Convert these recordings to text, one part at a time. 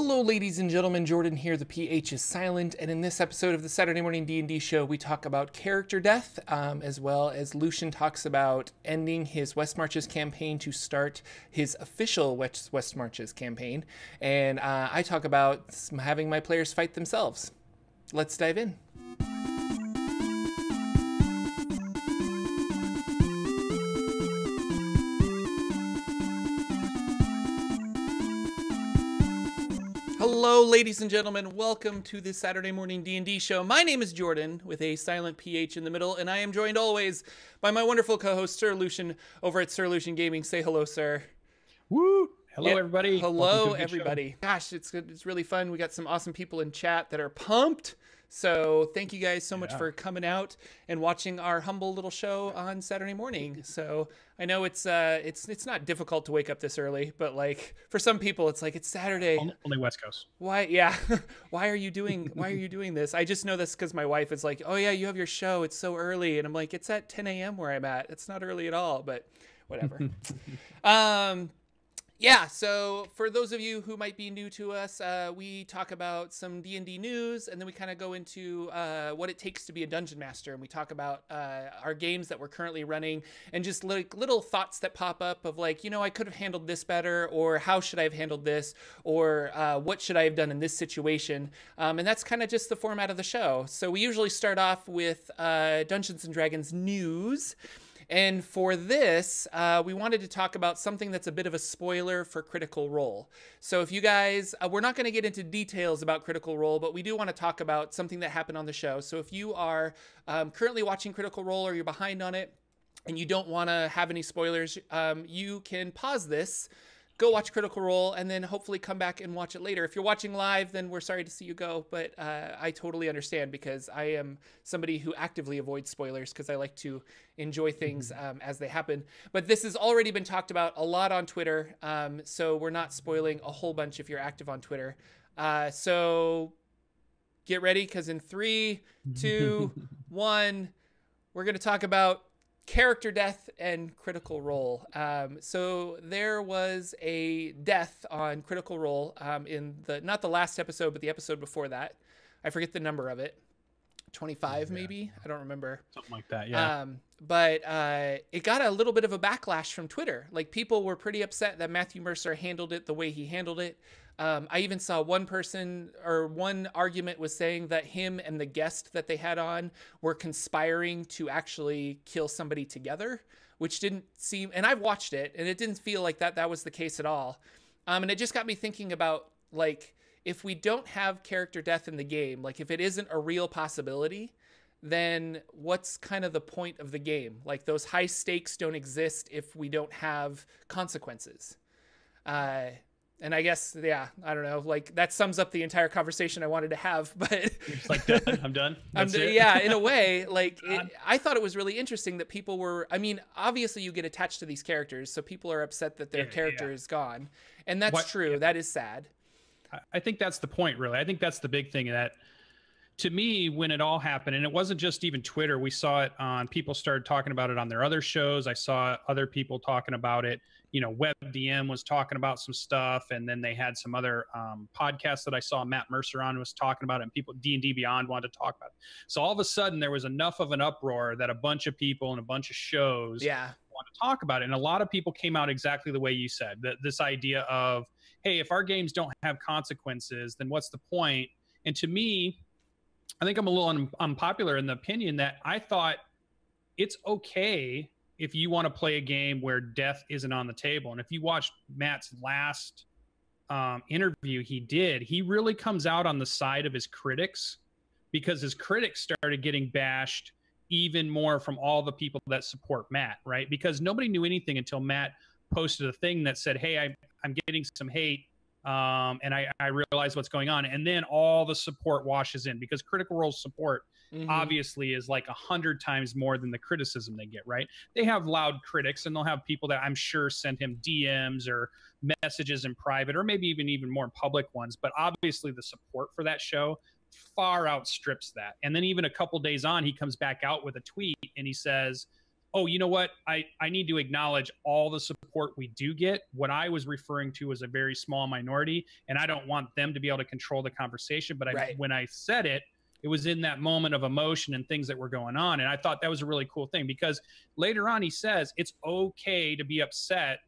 Hello ladies and gentlemen, Jordan here, the PH is silent, and in this episode of the Saturday Morning D&D show, we talk about character death, as well as Lucien talks about ending his West Marches campaign to start his official West Marches campaign, and I talk about having my players fight themselves. Let's dive in. Hello, ladies and gentlemen. Welcome to the Saturday Morning D&D show. My name is Jordan, with a silent PH in the middle, and I am joined always by my wonderful co-host, Sir Lucien, over at Sir Lucien Gaming. Say hello, sir. Woo! Hello, everybody. Hello, everybody. Gosh, it's good. It's really fun. We got some awesome people in chat that are pumped. So thank you guys so much for coming out and watching our humble little show on Saturday morning. So I know it's not difficult to wake up this early, but like for some people it's like it's Saturday. Only West Coast. Why? Yeah. Why are you doing this? I just know this because my wife is like, oh yeah, you have your show. It's so early, and I'm like, it's at 10 a.m. where I'm at. It's not early at all, but whatever. Yeah, so for those of you who might be new to us, we talk about some D&D news, and then we kind of go into what it takes to be a dungeon master, and we talk about our games that we're currently running, and just like little thoughts that pop up of like, you know, I could have handled this better, or how should I have handled this, or what should I have done in this situation, and that's kind of just the format of the show. So we usually start off with Dungeons & Dragons news. And for this, we wanted to talk about something that's a bit of a spoiler for Critical Role. So if you guys, we're not going to get into details about Critical Role, but we do want to talk about something that happened on the show. So if you are currently watching Critical Role or you're behind on it and you don't want to have any spoilers, you can pause this, go watch Critical Role, and then hopefully come back and watch it later. If you're watching live, then we're sorry to see you go, but I totally understand because I am somebody who actively avoids spoilers because I like to enjoy things as they happen. But this has already been talked about a lot on Twitter, so we're not spoiling a whole bunch if you're active on Twitter. So get ready, because in 3, 2, 1, we're going to talk about character death and Critical Role. So there was a death on Critical Role in not the last episode, but the episode before that. I forget the number of it. 25 maybe? I don't remember. Something like that, yeah. But it got a little bit of a backlash from Twitter. Like, people were pretty upset that Matthew Mercer handled it the way he handled it. I even saw one argument was saying that him and the guest that they had on were conspiring to actually kill somebody together, which didn't seem, and I've watched it, and it didn't feel like that was the case at all. And it just got me thinking about, like, if we don't have character death in the game, like if it isn't a real possibility, then what's kind of the point of the game? Like, those high stakes don't exist if we don't have consequences. And I guess, yeah, I don't know, like that sums up the entire conversation I wanted to have, but You're just like, done. I'm done. That's it. Yeah, in a way, like I thought it was really interesting that people were, I mean, obviously you get attached to these characters, so people are upset that their character is gone. And that's true. That is sad. I think that's the point, really. I think that's the big thing that, to me, when it all happened, and it wasn't just even Twitter, we saw it on, people started talking about it on their other shows. I saw other people talking about it. You know, WebDM was talking about some stuff, and then they had some other podcasts that I saw Matt Mercer on was talking about it, and people, D&D Beyond, wanted to talk about it. So all of a sudden, there was enough of an uproar that a bunch of people and a bunch of shows want to talk about it. And a lot of people came out exactly the way you said, this idea of, hey, if our games don't have consequences, then what's the point? And to me, I think I'm a little unpopular in the opinion that I thought it's okay if you want to play a game where death isn't on the table. And if you watched Matt's last interview he really comes out on the side of his critics, because his critics started getting bashed even more from all the people that support Matt, right? Because nobody knew anything until Matt posted a thing that said, hey, I'm getting some hate, and I realize what's going on. And then all the support washes in, because Critical Role support obviously is like 100 times more than the criticism they get, right? They have loud critics, and they'll have people that I'm sure send him DMs or messages in private, or maybe even more public ones. But obviously the support for that show far outstrips that. And then even a couple days on, he comes back out with a tweet and he says, oh, you know what? I need to acknowledge all the support we do get. What I was referring to was a very small minority, and I don't want them to be able to control the conversation. But when I said it, it was in that moment of emotion and things that were going on. And I thought that was a really cool thing, because later on he says it's okay to be upset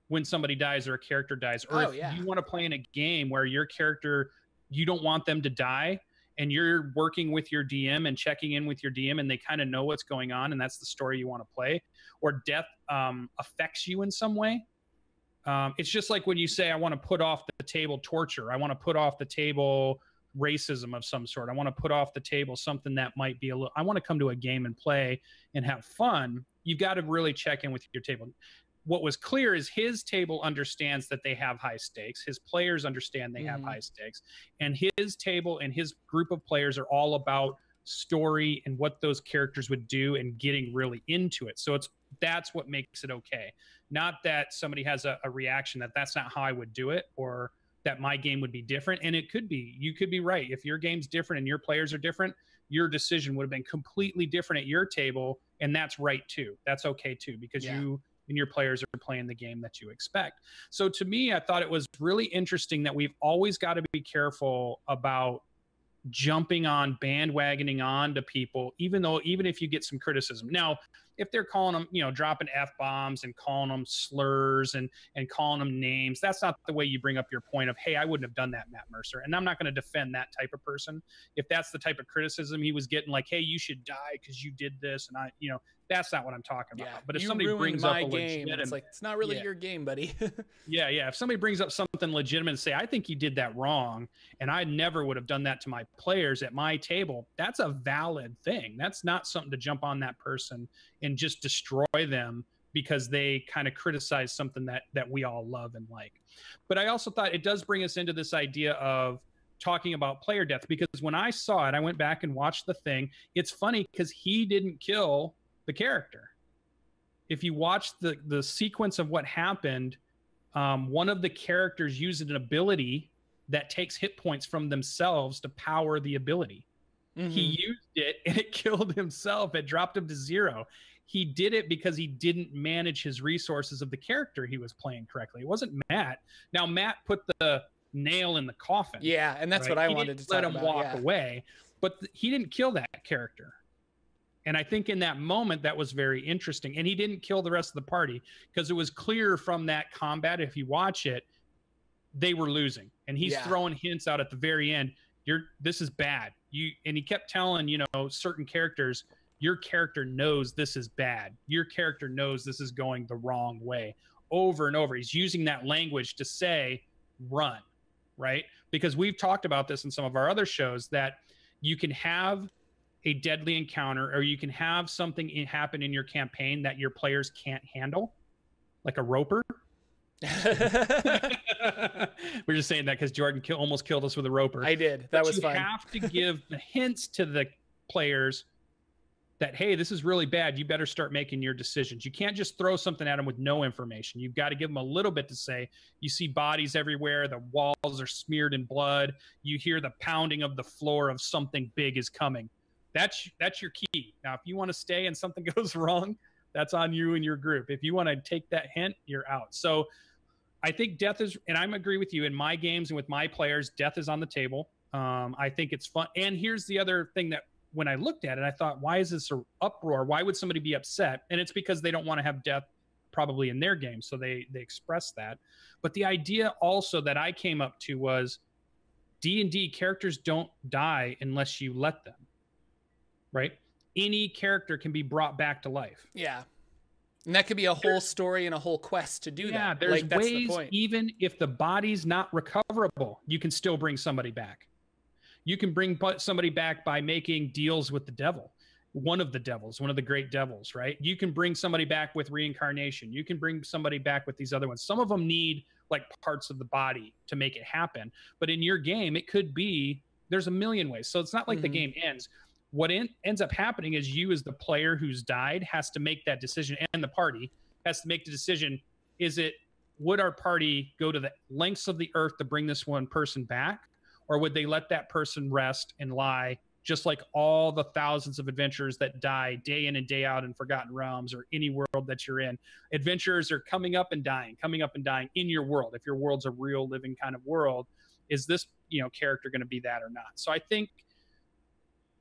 when somebody dies or a character dies, or if you want to play in a game where your character, you don't want them to die, and you're working with your DM and checking in with your DM, and they kind of know what's going on, and that's the story you want to play, or death affects you in some way. It's just like when you say, I want to put off the table torture. I want to put off the table racism of some sort. I want to put off the table something that might be I want to come to a game and play and have fun. You've got to really check in with your table. What was clear is his table understands that they have high stakes. His players understand they have high stakes. And his table and his group of players are all about story and what those characters would do and getting really into it. So that's what makes it okay. Not that somebody has a reaction that that's not how I would do it, or that my game would be different. And it could be. You could be right. If your game's different and your players are different, your decision would have been completely different at your table. And that's right too. That's okay too, because you and your players are playing the game that you expect. So to me, I thought it was really interesting that we've always got to be careful about jumping on, bandwagoning on to people, even if you get some criticism. Now, if they're calling them, dropping F-bombs and calling them slurs and calling them names, that's not the way you bring up your point of, hey, I wouldn't have done that, Matt Mercer. And I'm not going to defend that type of person. If that's the type of criticism he was getting, like, hey, you should die because you did this, and that's not what I'm talking about. But if somebody brings up a legitimate, it's like, it's not really your game, buddy. yeah. If somebody brings up something legitimate and say, I think you did that wrong, and I never would have done that to my players at my table, that's a valid thing. That's not something to jump on that person and just destroy them because they kind of criticize something that we all love and like. But I also thought it does bring us into this idea of talking about player death, because when I saw it, I went back and watched the thing. It's funny because he didn't kill the character. If you watch the sequence of what happened, one of the characters used an ability that takes hit points from themselves to power the ability. He used it and it killed himself. It dropped him to 0. He did it because he didn't manage his resources of the character he was playing correctly. It wasn't Matt. Now, Matt put the nail in the coffin. Yeah, and that's what I wanted to talk about. Let him walk away, but he didn't kill that character. And I think in that moment, that was very interesting. And he didn't kill the rest of the party, because it was clear from that combat, if you watch it, they were losing. And he's throwing hints out at the very end. This is bad. And he kept telling, certain characters, your character knows this is bad. Your character knows this is going the wrong way, over and over. He's using that language to say, run, right? Because we've talked about this in some of our other shows, that you can have a deadly encounter, or you can have something happen in your campaign that your players can't handle, like a roper. We're just saying that because Jordan almost killed us with a roper. I did. That was fun. You have to give the hints to the players that, hey, this is really bad. You better start making your decisions. You can't just throw something at them with no information. You've got to give them a little bit to say. You see bodies everywhere. The walls are smeared in blood. You hear the pounding of the floor of something big is coming. That's your key. Now, if you want to stay and something goes wrong, that's on you and your group. If you want to take that hint, you're out. So I think death is, and I agree with you, in my games and with my players, death is on the table. I think it's fun. And here's the other thing that when I looked at it, I thought, why is this an uproar? Why would somebody be upset? And it's because they don't want to have death probably in their game. So they express that. But the idea also that I came up to was D&D characters don't die unless you let them. Right? Any character can be brought back to life. Yeah. And that could be a whole story and a whole quest to do that. Yeah, there's ways, even if the body's not recoverable, you can still bring somebody back. You can bring somebody back by making deals with the devil, one of the devils, one of the great devils, right? You can bring somebody back with reincarnation. You can bring somebody back with these other ones. Some of them need like parts of the body to make it happen. But in your game, it could be, there's a million ways. So it's not like the game ends. What ends up happening is you, as the player who's died, has to make that decision, and the party has to make the decision. Would our party go to the lengths of the earth to bring this one person back, or would they let that person rest and lie just like all the thousands of adventurers that die day in and day out in Forgotten Realms or any world that you're in. Adventurers are coming up and dying in your world. If your world's a real living kind of world, is this, character going to be that or not? So I think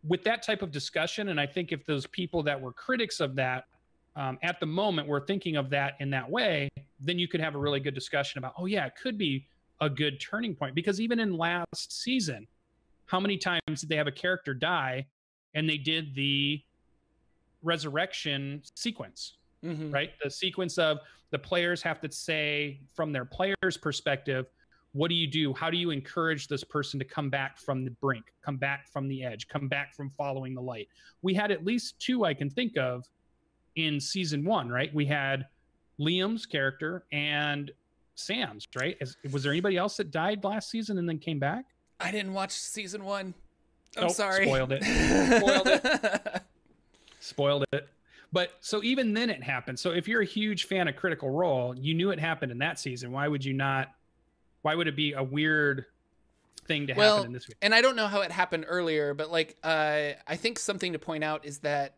with that type of discussion, and I think if those people that were critics of that at the moment were thinking of that in that way, then you could have a really good discussion about, oh yeah, it could be a good turning point. Because even in last season, how many times did they have a character die and they did the resurrection sequence, right? The sequence of the players have to say from their player's perspective, what do you do? How do you encourage this person to come back from the brink, come back from the edge, come back from following the light? We had at least 2 I can think of in season 1, right? We had Liam's character and Sam's, right? Was there anybody else that died last season and then came back? I didn't watch season 1. I'm sorry. Spoiled it. Spoiled it. But so even then it happened. So if you're a huge fan of Critical Role, you knew it happened in that season. Why would it be a weird thing to happen in this week? And I don't know how it happened earlier, but I think something to point out is that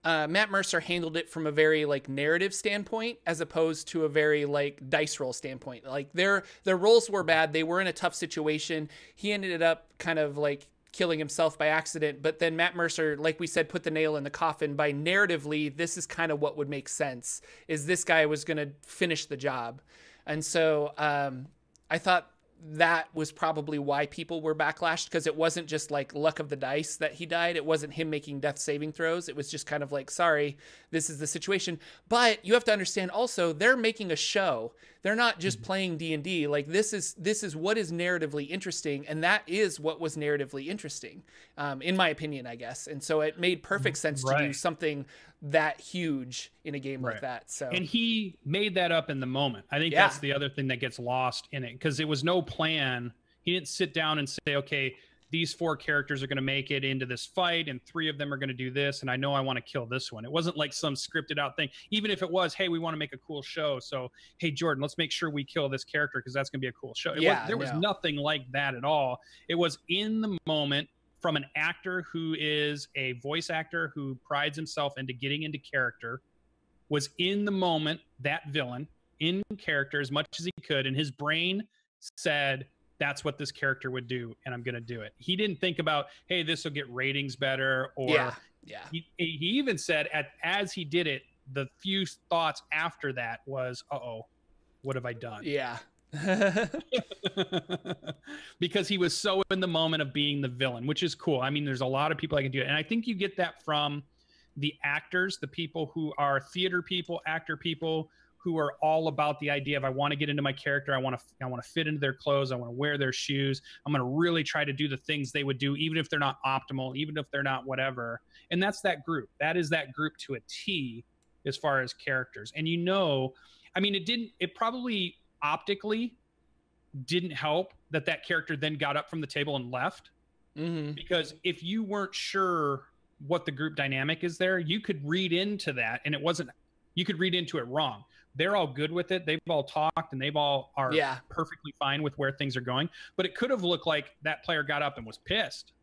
Matt Mercer handled it from a very narrative standpoint as opposed to a very dice roll standpoint. Their rolls were bad. They were in a tough situation. He ended up kind of killing himself by accident. But then Matt Mercer, like we said, put the nail in the coffin by narratively, this is kind of what would make sense, is this guy was going to finish the job. And so I thought that was probably why people were backlashed, because it wasn't just luck of the dice that he died. It wasn't him making death saving throws. It was just kind of sorry, this is the situation. But you have to understand also, they're making a show. They're not just playing D&D. This is what is narratively interesting, and that is what was narratively interesting, in my opinion, I guess. And so it made perfect sense to do something that huge in a game like that. So, and he made that up in the moment. I think that's the other thing that gets lost in it, because it was no plan. He didn't sit down and say, okay, these 4 characters are going to make it into this fight and 3 of them are going to do this, and I know I want to kill this one. It wasn't like some scripted out thing. Even if it was, hey, we want to make a cool show, so hey Jordan, let's make sure we kill this character because that's going to be a cool show. There was nothing like that at all. It was in the moment, from an actor who is a voice actor who prides himself into getting into character, was in the moment, that villain, in character as much as he could, and his brain said, that's what this character would do, and I'm going to do it. He didn't think about, hey, this will get ratings better, or he even said, as he did it, the few thoughts after that was, uh-oh, what have I done? Yeah. Because he was so in the moment of being the villain, which is cool. I mean, there's a lot of people that can do it, and I think you get that from the actors, the people who are theater people, actor people, who are all about the idea of, I want to get into my character, I want to fit into their clothes, I want to wear their shoes, I'm going to really try to do the things they would do, even if they're not optimal, even if they're not whatever. And that's that group. That is that group to a T as far as characters. And I mean, it probably optically didn't help that character then got up from the table and left. Because if you weren't sure what the group dynamic is there, you could read into that, and you could read into it wrong. They're all good with it. They've all talked, and they've all are perfectly fine with where things are going. But it could have looked like that player got up and was pissed,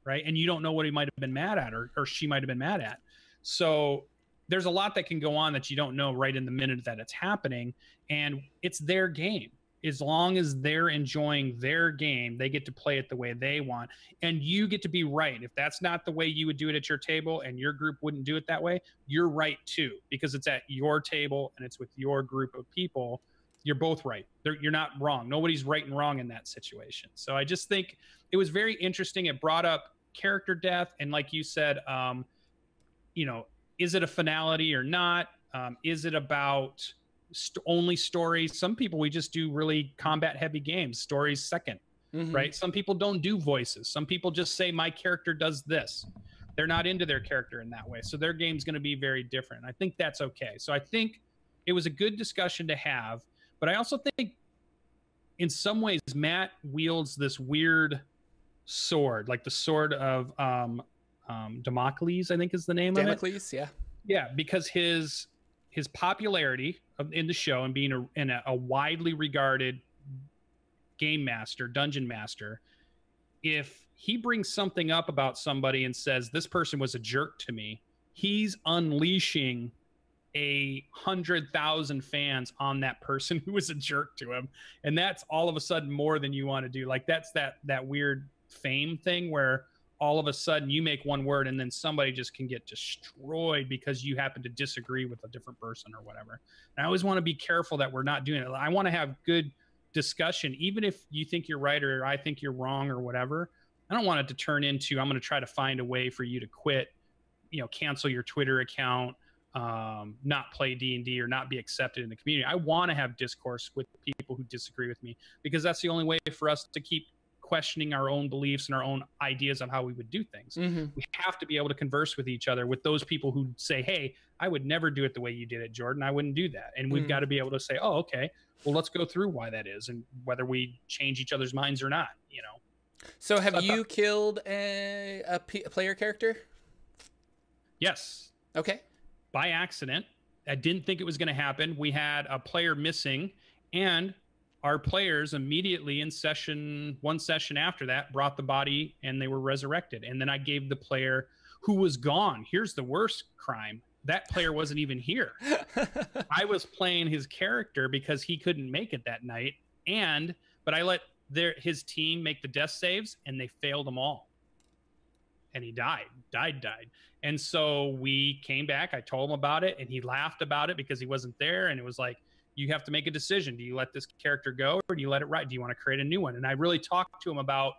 right? And you don't know what he might have been mad at, or she might have been mad at. So there's a lot that can go on that you don't know right in the minute that it's happening. And it's their game. As long as they're enjoying their game, they get to play it the way they want. And you get to be right. If that's not the way you would do it at your table and your group wouldn't do it that way, you're right too, because it's at your table and it's with your group of people. You're both right. You're not wrong. Nobody's right and wrong in that situation. So I just think it was very interesting. It brought up character death. And like you said, is it a finality or not? Is it about only stories? Some people, we just do really combat heavy games, stories second, right? Some people don't do voices. Some people just say, my character does this. They're not into their character in that way, so their game's going to be very different. I think that's okay. So I think it was a good discussion to have, but I also think in some ways Matt wields this weird sword, like the sword of Damocles, I think is the name of it. Damocles, yeah, because his popularity in the show and being a widely regarded game master, dungeon master, if he brings something up about somebody and says, this person was a jerk to me, he's unleashing 100,000 fans on that person who was a jerk to him. And that's all of a sudden more than you want to do. Like that's that weird fame thing where all of a sudden you make one word and then somebody just can get destroyed because you happen to disagree with a different person or whatever. And I always want to be careful that we're not doing it. I want to have good discussion, even if you think you're right or I think you're wrong or whatever. I don't want it to turn into, I'm going to try to find a way for you to quit, cancel your Twitter account, not play D&D or not be accepted in the community. I want to have discourse with people who disagree with me, because that's the only way for us to keep questioning our own beliefs and our own ideas on how we would do things. We have to be able to converse with each other, with those people who say, hey, I would never do it the way you did it, Jordan. I wouldn't do that. And we've got to be able to say, oh, okay, well, let's go through why that is and whether we change each other's minds or not, So have you killed a player character? Yes. Okay. By accident. I didn't think it was going to happen. We had a player missing, and our players immediately in one session after that brought the body and they were resurrected. And then I gave the player who was gone. Here's the worst crime. That player wasn't even here. I was playing his character because he couldn't make it that night. But I let his team make the death saves and they failed them all. And he died. And so we came back. I told him about it and he laughed about it because he wasn't there. And it was like, you have to make a decision. Do you let this character go or do you let it ride? Do you want to create a new one? And I really talked to him about,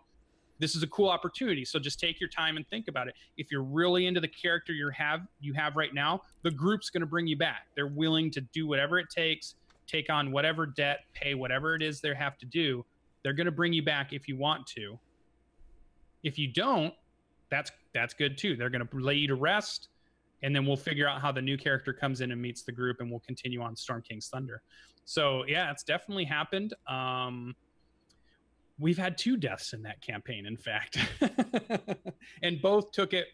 this is a cool opportunity. So just take your time and think about it. If you're really into the character you have right now, the group's going to bring you back. They're willing to do whatever it takes, take on whatever debt, pay whatever it is they have to do. They're going to bring you back if you want to. If you don't, that's good too. They're going to lay you to rest, and then we'll figure out how the new character comes in and meets the group, and we'll continue on Storm King's Thunder. So yeah, it's definitely happened. We've had 2 deaths in that campaign, in fact, and both took it.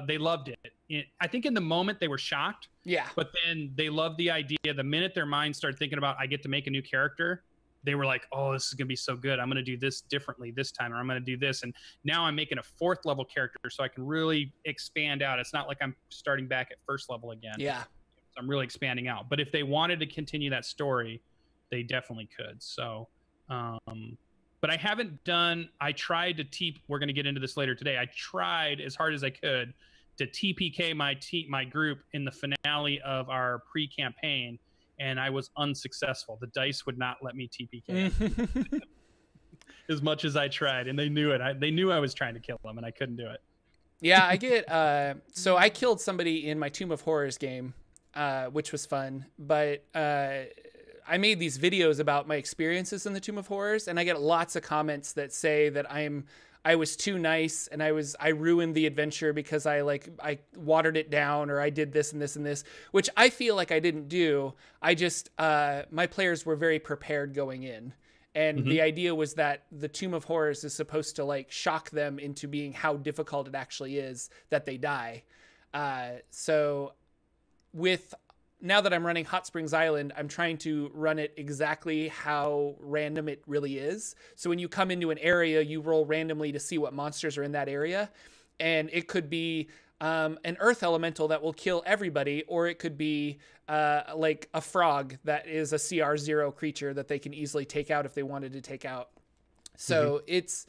They loved it. I think in the moment they were shocked. Yeah. But then they loved the idea. The minute their mind started thinking about, I get to make a new character, they were like, oh, this is going to be so good. I'm going to do this differently this time, or I'm going to do this. And now I'm making a 4th level character so I can really expand out. It's not like I'm starting back at 1st level again. Yeah. So I'm really expanding out. But if they wanted to continue that story, they definitely could. So, but I haven't done, I tried to we're going to get into this later today. I tried as hard as I could to TPK my group in the finale of our pre-campaign, and I was unsuccessful. The dice would not let me TPK as much as I tried, and they knew it. They knew I was trying to kill them, and I couldn't do it. Yeah, I get, so I killed somebody in my Tomb of Horrors game, which was fun, but I made these videos about my experiences in the Tomb of Horrors, and I get lots of comments that say that I was too nice and I ruined the adventure because I watered it down, or I did this and this and this, which I feel like I didn't do. I just, my players were very prepared going in. And the idea was that the Tomb of Horrors is supposed to shock them into being how difficult it actually is that they die. So now that I'm running Hot Springs Island, I'm trying to run it exactly how random it really is. So when you come into an area, you roll randomly to see what monsters are in that area. And it could be an earth elemental that will kill everybody, or it could be like a frog that is a CR0 creature that they can easily take out if they wanted to take out. So it's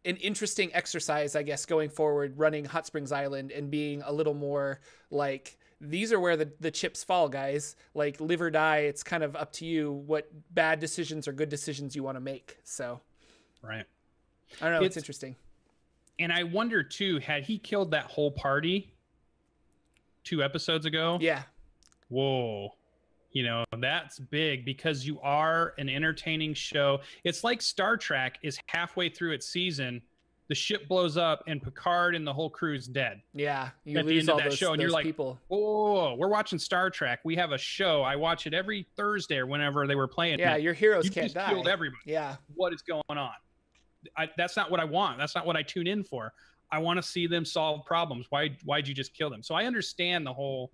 an interesting exercise, I guess, going forward, running Hot Springs Island and being a little more like, these are where the chips fall, guys. Like, live or die. It's kind of up to you what bad decisions or good decisions you want to make. So, right. I don't know. It's interesting. And I wonder too, had he killed that whole party 2 episodes ago? Yeah. Whoa. That's big, because you are an entertaining show. It's like Star Trek is halfway through its season. The ship blows up and Picard and the whole crew's dead. Yeah, you at lose the end of that show, and you're like, people. Oh, we're watching Star Trek. We have a show. I watch it every Thursday or whenever they were playing. Yeah, your heroes can't die. You killed everybody. Yeah, what is going on? That's not what I want. That's not what I tune in for. I want to see them solve problems. Why'd you just kill them? So I understand the whole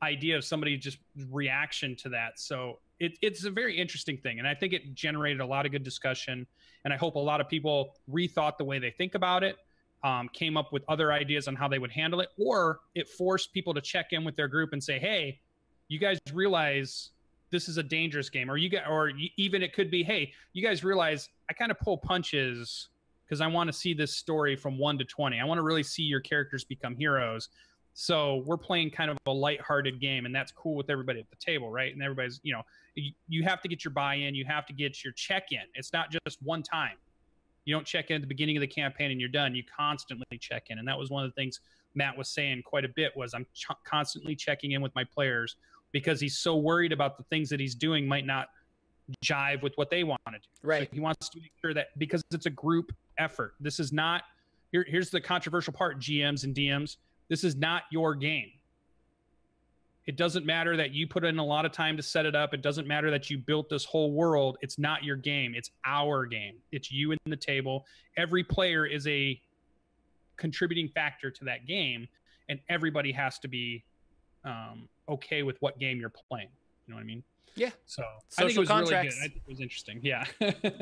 idea of somebody just reaction to that. So it's a very interesting thing. And I think it generated a lot of good discussion. And I hope a lot of people rethought the way they think about it, came up with other ideas on how they would handle it, or it forced people to check in with their group and say, hey, you guys realize this is a dangerous game, or even it could be, hey, you guys realize I kind of pull punches because I want to see this story from 1 to 20. I want to really see your characters become heroes. So we're playing kind of a lighthearted game, and that's cool with everybody at the table, right? And everybody's, you have to get your buy-in, you have to get your check-in. It's not just one time. You don't check in at the beginning of the campaign and you're done. You constantly check in. And that was one of the things Matt was saying quite a bit, was I'm constantly checking in with my players, because he's so worried about the things that he's doing might not jive with what they want to do. Right. So he wants to make sure that, because it's a group effort. This is not, here's the controversial part, GMs and DMs. This is not your game. It doesn't matter that you put in a lot of time to set it up. It doesn't matter that you built this whole world. It's not your game. It's our game. It's you and the table. Every player is a contributing factor to that game, and everybody has to be okay with what game you're playing. You know what I mean? Yeah. So social I think it was contracts. really good. I think it was interesting. Yeah.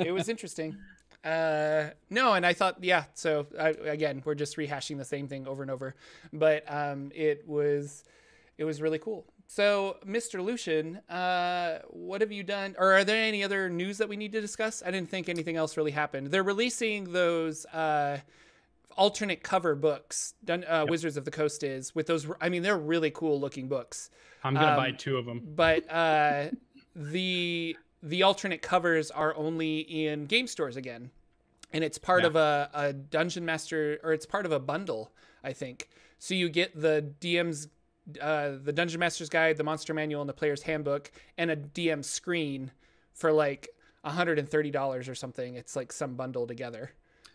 It was interesting. No, and I thought, yeah, so again, we're just rehashing the same thing over and over, but it was really cool. So, Mr. Lucien, what have you done? Or are there any other news that we need to discuss? I didn't think anything else really happened. They're releasing those alternate cover books, yep. Wizards of the Coast is, with those. I mean, they're really cool looking books. I'm going to buy 2 of them. But the alternate covers are only in game stores again. And it's part of a Dungeon Master, or it's part of a bundle, I think. So you get the DM's, the Dungeon Master's Guide, the Monster Manual, and the Player's Handbook, and a DM screen for like $130 or something. It's like some bundle together.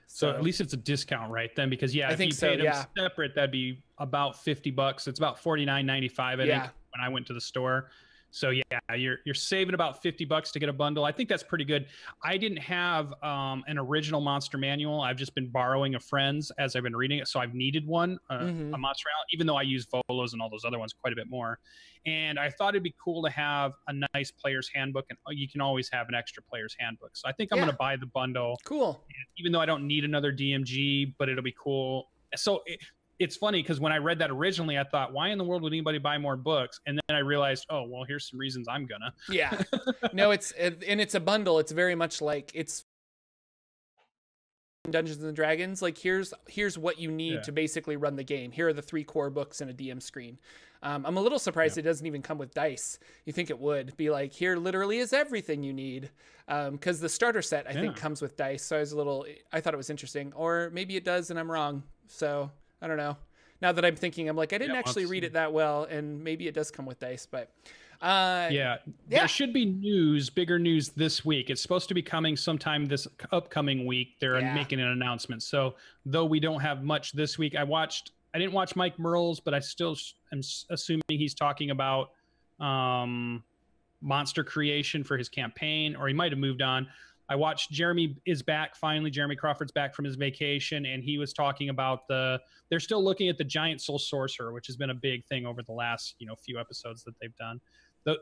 So at least it's a discount, right? Then, because I think if you paid them separate, that'd be about $50. It's about $49.95, I think, when I went to the store. So yeah, you're saving about $50 to get a bundle. I think that's pretty good. I didn't have an original Monster Manual. I've just been borrowing a friend's as I've been reading it. So I've needed one, a Monster Manual, even though I use Volos and all those other ones quite a bit more. And I thought it'd be cool to have a nice player's handbook, and you can always have an extra player's handbook. So I think I'm going to buy the bundle. Cool. Even though I don't need another DMG, but it'll be cool. So it's funny, because when I read that originally, I thought, why in the world would anybody buy more books? And then I realized, oh, well, here's some reasons I'm gonna. Yeah. No, it's a bundle. It's very much like it's Dungeons and Dragons. Like, here's what you need to basically run the game. Here are the 3 core books and a DM screen. I'm a little surprised it doesn't even come with dice. You think it would be like, here literally is everything you need. Because the starter set, I think, comes with dice. So I thought it was interesting. Or maybe it does and I'm wrong. So I don't know. Now that I'm thinking, I'm like, I didn't actually read it that well, and maybe it does come with dice, but there should be bigger news this week. It's supposed to be coming sometime this upcoming week. They're making an announcement. So though we don't have much this week, I didn't watch Mike Merle's, but I still am assuming he's talking about monster creation for his campaign, or he might have moved on. I watched Jeremy is back finally. Jeremy Crawford's back from his vacation, and he was talking about they're still looking at the Giant Soul Sorcerer, which has been a big thing over the last few episodes that they've done.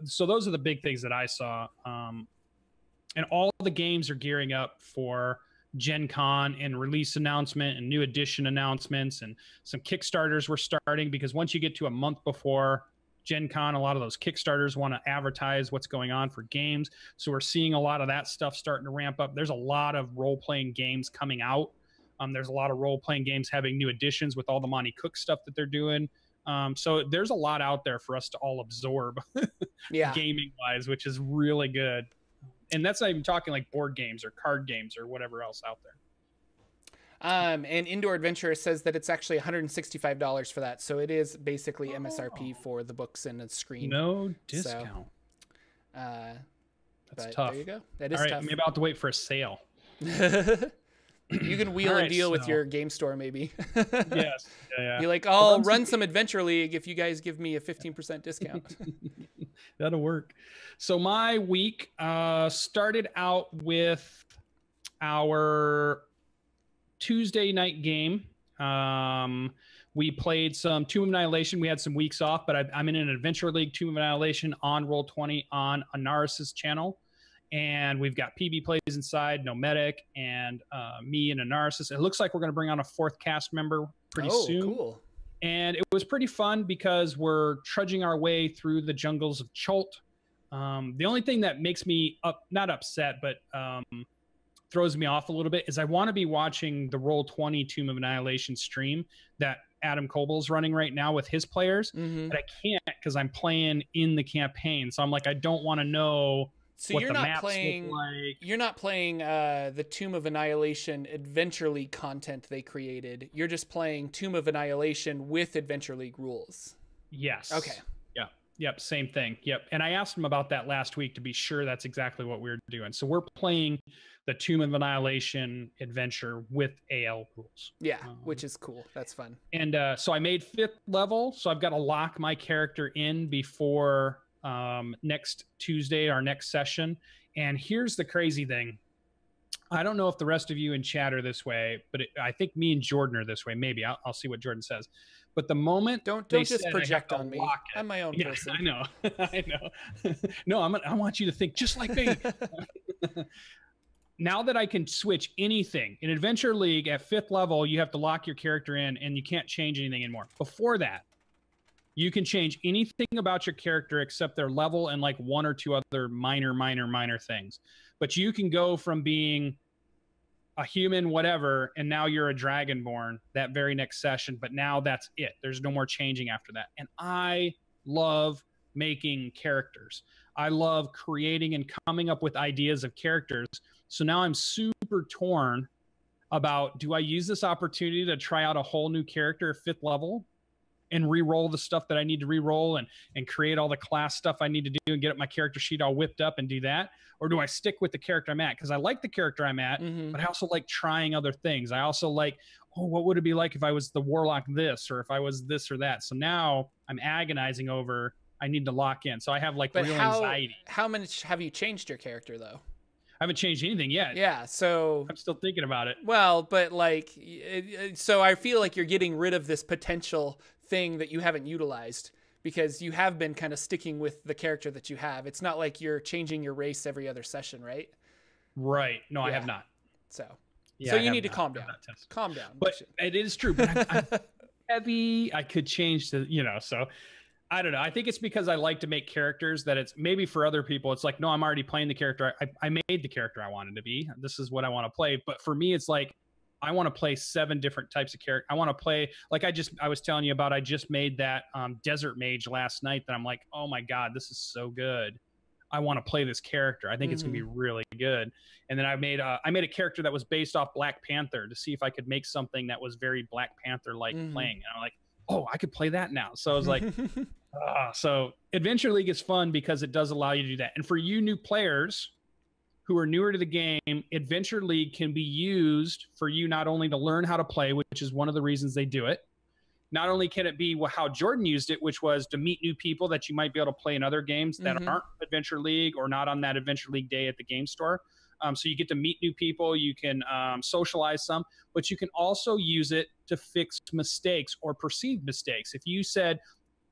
So those are the big things that I saw. And all the games are gearing up for Gen Con and release announcement and new edition announcements, and some Kickstarters were starting, because once you get to a month before Gen Con, a lot of those Kickstarters want to advertise what's going on for games. So we're seeing a lot of that stuff starting to ramp up. There's a lot of role-playing games coming out. There's a lot of role-playing games having new editions with all the Monty Cook stuff that they're doing. So there's a lot out there for us to all absorb gaming-wise, which is really good. And that's not even talking like board games or card games or whatever else out there. And Indoor Adventure says that it's actually $165 for that. So it is basically MSRP for the books and a screen. No discount. So, that's tough. There you go. That is tough. tough. Maybe I'll have to wait for a sale. You can wheel and deal with your game store, maybe. Yes. Yeah. You're like, I'll run some Adventure League if you guys give me a 15% discount. That'll work. So my week started out with our Tuesday night game. We played some Tomb of Annihilation. We had some weeks off, but I'm in an Adventure League Tomb of Annihilation on Roll20 on Anaris's channel. And we've got PB plays inside, No Medic, and me and Anaris. It looks like we're going to bring on a 4th cast member pretty soon. Oh, cool. And it was pretty fun because we're trudging our way through the jungles of Chult. The only thing that makes me not upset, but throws me off a little bit is I want to be watching the Roll20 Tomb of Annihilation stream that Adam Kobol's running right now with his players. But I can't because I'm playing in the campaign. So I'm like, I don't want to know so you're not playing, you're not playing the Tomb of Annihilation Adventure League content they created. You're just playing Tomb of Annihilation with Adventure League rules. Yes. Okay. Yep, same thing. Yep. And I asked him about that last week to be sure that's exactly what we're doing. So we're playing the Tomb of Annihilation adventure with AL rules. Yeah, which is cool. That's fun. And so I made 5th level. So I've got to lock my character in before next Tuesday, our next session. And here's the crazy thing. I don't know if the rest of you in chat are this way, but I think me and Jordan are this way. Maybe I'll see what Jordan says. But the moment don't just project on me. I'm my own person. I know. I know. No, I want you to think just like me. Now that I can switch anything in Adventure League at 5th level, you have to lock your character in and you can't change anything anymore. Before that, you can change anything about your character except their level and like 1 or 2 other minor things. But you can go from being a human, whatever, and now you're a Dragonborn that very next session, but now that's it. There's no more changing after that. And I love making characters. I love creating and coming up with ideas of characters. So now I'm super torn about, do I use this opportunity to try out a whole new character at 5th level and re-roll the stuff that I need to re-roll and create all the class stuff I need to do and get up my character sheet all whipped up and do that? Or do I stick with the character I'm at? Because I like the character I'm at, but I also like trying other things. I also like, oh, what would it be like if I was the warlock this, or if I was this or that? So now I'm agonizing over, I need to lock in. So I have like real anxiety. How much have you changed your character though? I haven't changed anything yet. Yeah, so I'm still thinking about it. Well, but like, so I feel like you're getting rid of this potential thing that you haven't utilized because you have been kind of sticking with the character that you have. It's not like you're changing your race every other session, right? Right. No, yeah. I have not. So you need to calm down. Calm down. But it is true. But I'm heavy. I could change the, so I don't know. I think it's because I like to make characters that it's maybe for other people. It's like, no, I'm already playing the character. I made the character I wanted to be. This is what I want to play. But for me, it's like, I want to play 7 different types of character. I want to play, like I was telling you about, I just made that Desert Mage last night that I'm like, oh my God, this is so good. I want to play this character. I think it's going to be really good. And then I made a character that was based off Black Panther to see if I could make something that was very Black Panther-like playing. And I'm like, oh, I could play that now. So I was like, so Adventure League is fun because it does allow you to do that. And for you new players who are newer to the game, Adventure League can be used for you not only to learn how to play, which is one of the reasons they do it. Not only can it be how Jordan used it, which was to meet new people that you might be able to play in other games that aren't Adventure League or not on that Adventure League day at the game store. So you get to meet new people, you can socialize some, but you can also use it to fix mistakes or perceived mistakes. If you said,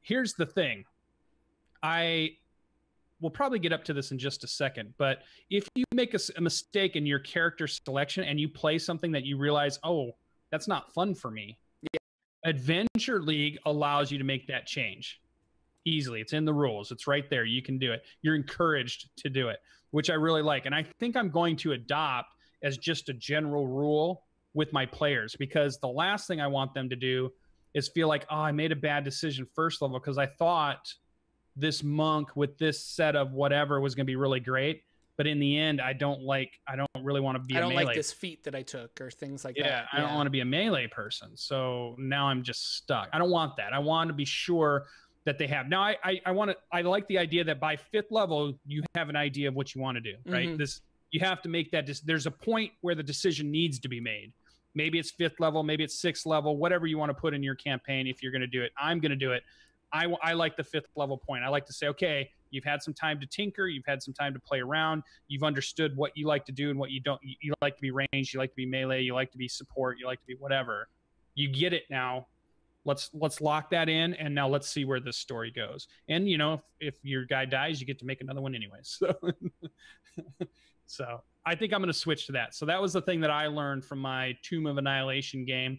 here's the thing, we'll probably get up to this in just a second, but if you make a mistake in your character selection and you play something that you realize, oh, that's not fun for me. Yeah. Adventure League allows you to make that change easily. It's in the rules. It's right there. You can do it. You're encouraged to do it, which I really like. And I think I'm going to adopt as just a general rule with my players, because the last thing I want them to do is feel like, oh, I made a bad decision first level because I thought this monk with this set of whatever was going to be really great. But in the end, I don't really want to be a melee. I don't like this feat that I took or things like that. Yeah, I don't want to be a melee person. So now I'm just stuck. I don't want that. I want to be sure that they have. Now I like the idea that by 5th level, you have an idea of what you want to do, right? You have to make that. There's a point where the decision needs to be made. Maybe it's 5th level, maybe it's 6th level, whatever you want to put in your campaign. If you're going to do it, I'm going to do it. I like the 5th level point. I like to say, okay, you've had some time to tinker. You've had some time to play around. You've understood what you like to do and what you don't. You like to be ranged. You like to be melee. You like to be support. You like to be whatever. You get it now. let's lock that in, and now let's see where this story goes. And you know, if your guy dies, you get to make another one anyways. So so I think I'm going to switch to that. So that was the thing that I learned from my Tomb of Annihilation game.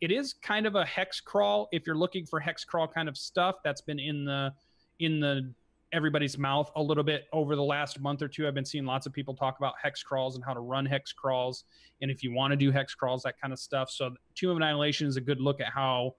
It is kind of a hex crawl. If you're looking for hex crawl kind of stuff, that's been in the everybody's mouth a little bit over the last month or two. I've been seeing lots of people talk about hex crawls and how to run hex crawls, and if you want to do hex crawls, that kind of stuff. So Tomb of Annihilation is a good look at how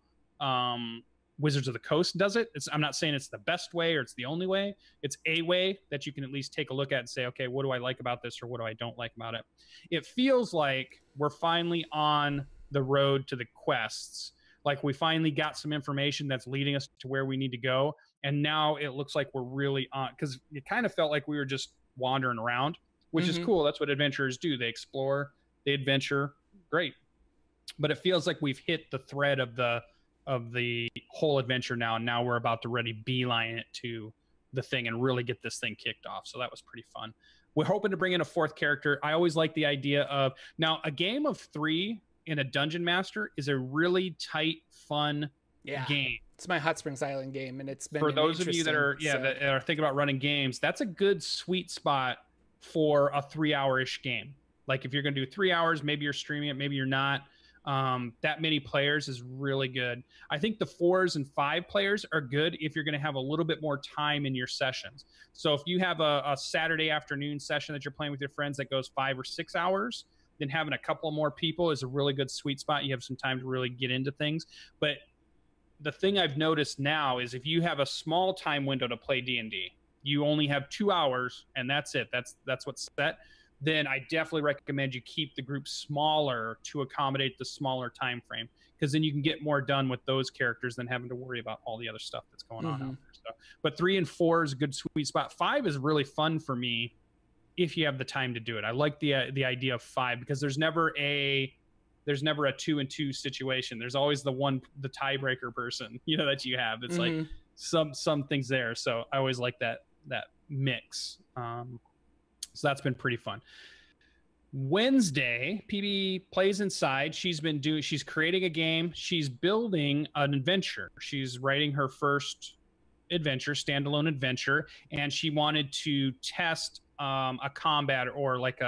Wizards of the Coast does it. I'm not saying it's the best way or it's the only way. It's a way that you can at least take a look at and say, okay, what do I like about this, or what do I don't like about it? It feels like we're finally on the road to the quests. Like we finally got some information that's leading us to where we need to go. And now it looks like we're really on, because it kind of felt like we were just wandering around, which is cool. That's what adventurers do. They explore, they adventure. Great. But it feels like we've hit the thread of the whole adventure now. And now we're about to ready beeline it to the thing and really get this thing kicked off. So that was pretty fun. We're hoping to bring in a fourth character. I always like the idea of, now a game of 3 in a Dungeon Master is a really tight, fun game. It's my Hot Springs Island game, and it's been for those of you that are that are thinking about running games. That's a good sweet spot for a 3-hour-ish game. Like if you're going to do 3 hours, maybe you're streaming it, maybe you're not. That many players is really good. I think the 4s and 5 players are good if you're going to have a little bit more time in your sessions. So if you have a Saturday afternoon session that you're playing with your friends that goes 5 or 6 hours, then having a couple more people is a really good sweet spot. You have some time to really get into things. But the thing I've noticed now is if you have a small time window to play D&D, you only have 2 hours and that's it. That's what's set. Then I definitely recommend you keep the group smaller to accommodate the smaller time frame, because then you can get more done with those characters than having to worry about all the other stuff that's going on out there. So, but 3 and 4 is a good sweet spot. 5 is really fun for me if you have the time to do it. I like the idea of 5 because there's never a 2 and 2 situation. There's always the tiebreaker person, you know, that you have. It's like some things there. So I always like that mix. So that's been pretty fun. Wednesday, PB plays inside. She's creating a game. She's building an adventure. She's writing her first standalone adventure, and she wanted to test a combat or like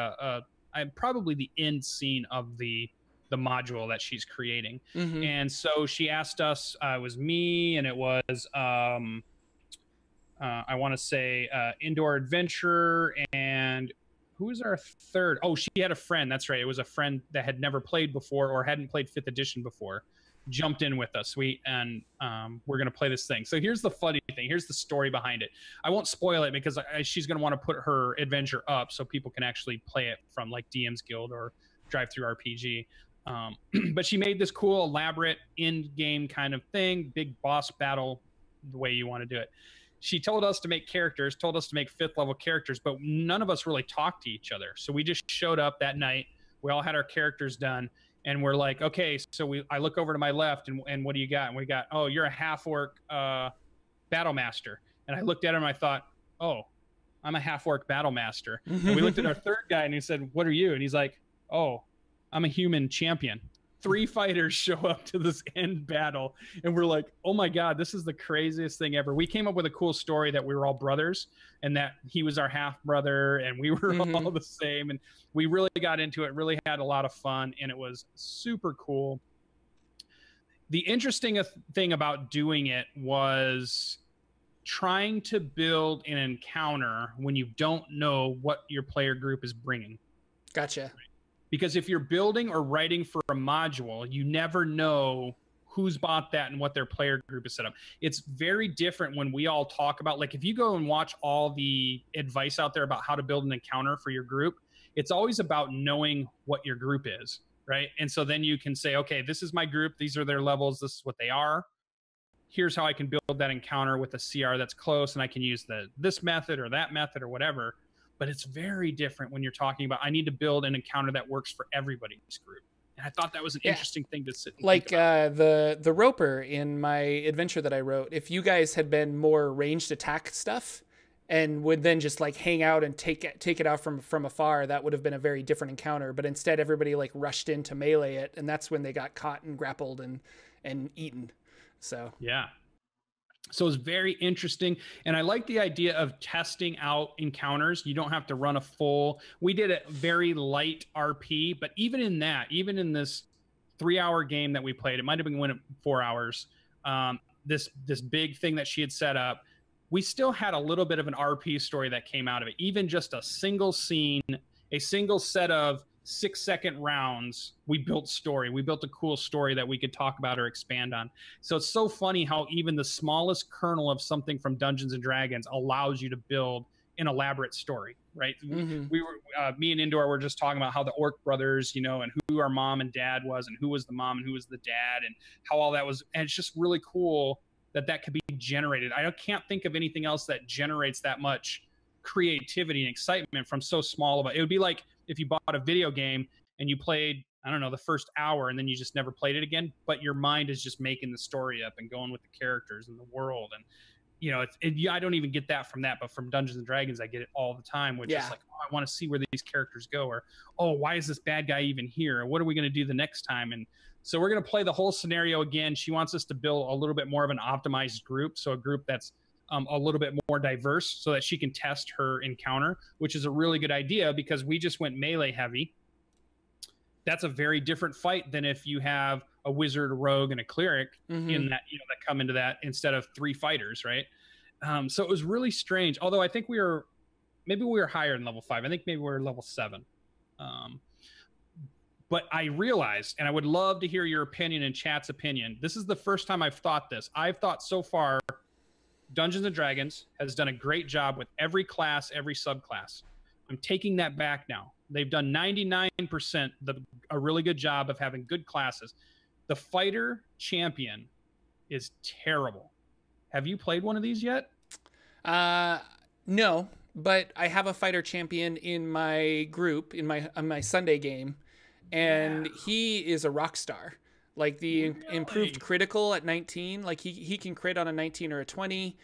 probably the end scene of the module that she's creating. And so she asked us, it was me, and it was I want to say Indoor Adventure, and who was our third? Oh, she had a friend. That's right. It was a friend that had never played before or hadn't played 5th edition before, jumped in with us. We're going to play this thing. So here's the funny thing. Here's the story behind it. I won't spoil it because she's going to want to put her adventure up so people can actually play it from like DM's Guild or Drive Through RPG. But she made this cool, elaborate in-game kind of thing, big boss battle, the way you want to do it. She told us to make characters, told us to make 5th level characters, but none of us really talked to each other. So we just showed up that night. We all had our characters done, and we're like, okay, so I look over to my left, and what do you got? And we got, oh, you're a half-orc battle master. And I looked at him, and I thought, oh, I'm a half-orc battle master. And we looked at our third guy, and he said, what are you? And he's like, oh, I'm a human champion. 3 fighters show up to this end battle, and we're like, oh my God, this is the craziest thing ever. We came up with a cool story that we were all brothers and that he was our half brother and we were all the same. And we really got into it, really had a lot of fun, and it was super cool. The interesting thing about doing it was trying to build an encounter when you don't know what your player group is bringing. Gotcha. Because if you're building or writing for a module, you never know who's bought that and what their player group is set up. It's very different when we all talk about, like if you go and watch all the advice out there about how to build an encounter for your group, it's always about knowing what your group is, right? And so then you can say, okay, this is my group. These are their levels. This is what they are. Here's how I can build that encounter with a CR that's close, and I can use this method or that method or whatever. But it's very different when you're talking about, I need to build an encounter that works for everybody's group. And I thought that was an interesting thing to sit and like think about. the roper in my adventure that I wrote. If you guys had been more ranged attack stuff and would then just like hang out and take it out from afar, that would have been a very different encounter. But instead, everybody like rushed in to melee it, and that's when they got caught and grappled and and eaten. So yeah. So it's very interesting. And I like the idea of testing out encounters. You don't have to run a full, we did a very light RP, but even in that, even in this 3-hour game that we played, it might've been 4 hours. This big thing that she had set up, we still had a little bit of an RP story that came out of it. Even just a single scene, a single set of 6-second rounds, we built story. We built a cool story that we could talk about or expand on. So it's so funny how even the smallest kernel of something from Dungeons and Dragons allows you to build an elaborate story, right? Mm-hmm. We were, me and Indoor were just talking about how the Orc brothers, you know, and who our mom and dad was, and who was the mom and who was the dad, and how all that was. And it's just really cool that could be generated. I can't think of anything else that generates that much creativity and excitement from so small of a. It would be like if you bought a video game and you played, I don't know, the first hour and then you just never played it again, but your mind is just making the story up and going with the characters and the world. And, you know, I don't even get that from that, but from Dungeons and Dragons, I get it all the time, which is like, oh, I want to see where these characters go, or, oh, why is this bad guy even here? Or what are we going to do the next time? And so we're going to play the whole scenario again. She wants us to build a little bit more of an optimized group. So a group that's a little bit more diverse so that she can test her encounter, which is a really good idea because we just went melee heavy. That's a very different fight than if you have a wizard, a rogue, and a cleric in that, you know, that come into that instead of 3 fighters, right? So it was really strange. Although I think we were higher than level 5. I think maybe we were level 7. But I realized, and I would love to hear your opinion and chat's opinion. This is the first time I've thought this. I've thought so far Dungeons and Dragons has done a great job with every class, every subclass. I'm taking that back now. They've done 99% a really good job of having good classes. The fighter champion is terrible. Have you played one of these yet? No, but I have a fighter champion in my group in my Sunday game, and he is a rock star. Like the improved critical at 19, like he can crit on a 19 or a 20.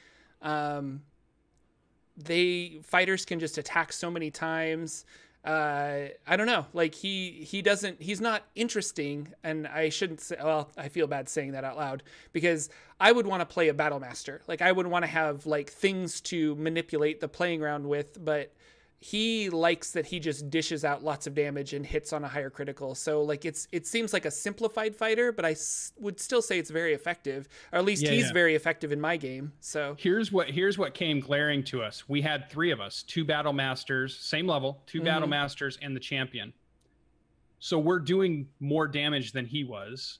Fighters can just attack so many times. I don't know. Like he's not interesting, and I shouldn't say, well, I feel bad saying that out loud because I would want to play a battle master. Like I would want to have like things to manipulate the playing ground with, but he likes that he just dishes out lots of damage and hits on a higher critical. So like it seems like a simplified fighter, but I would still say it's very effective, or at least he's very effective in my game. So here's what came glaring to us. We had 3 of us, 2 battle masters, same level, 2 battle masters and the champion. So we're doing more damage than he was.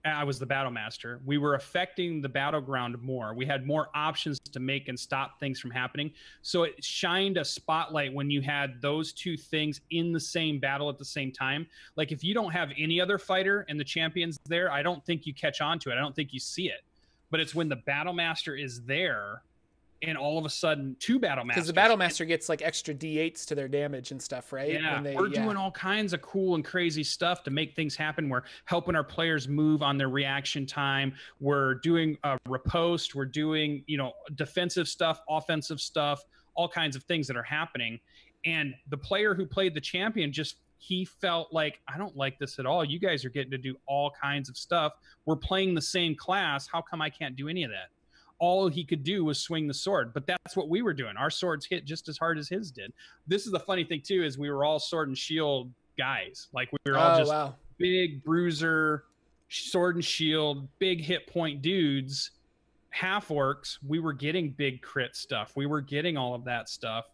I was the battle master. We were affecting the battleground more. We had more options to make and stop things from happening. So it shined a spotlight when you had those 2 things in the same battle at the same time. Like if you don't have any other fighter and the champion's there, I don't think you catch on to it. I don't think you see it. But it's when the battle master is there and all of a sudden 2 battle masters. Because the battle master gets like extra D8s to their damage and stuff, right? Yeah, we're doing all kinds of cool and crazy stuff to make things happen. We're helping our players move on their reaction time. We're doing riposte. We're doing, you know, defensive stuff, offensive stuff, all kinds of things that are happening. And the player who played the champion he felt like, I don't like this at all. You guys are getting to do all kinds of stuff. We're playing the same class. How come I can't do any of that? All he could do was swing the sword, but that's what we were doing. Our swords hit just as hard as his did. This is the funny thing too, is we were all sword and shield guys. Like we were all just big bruiser, sword and shield, big hit point dudes, half orcs. We were getting big crit stuff. We were getting all of that stuff.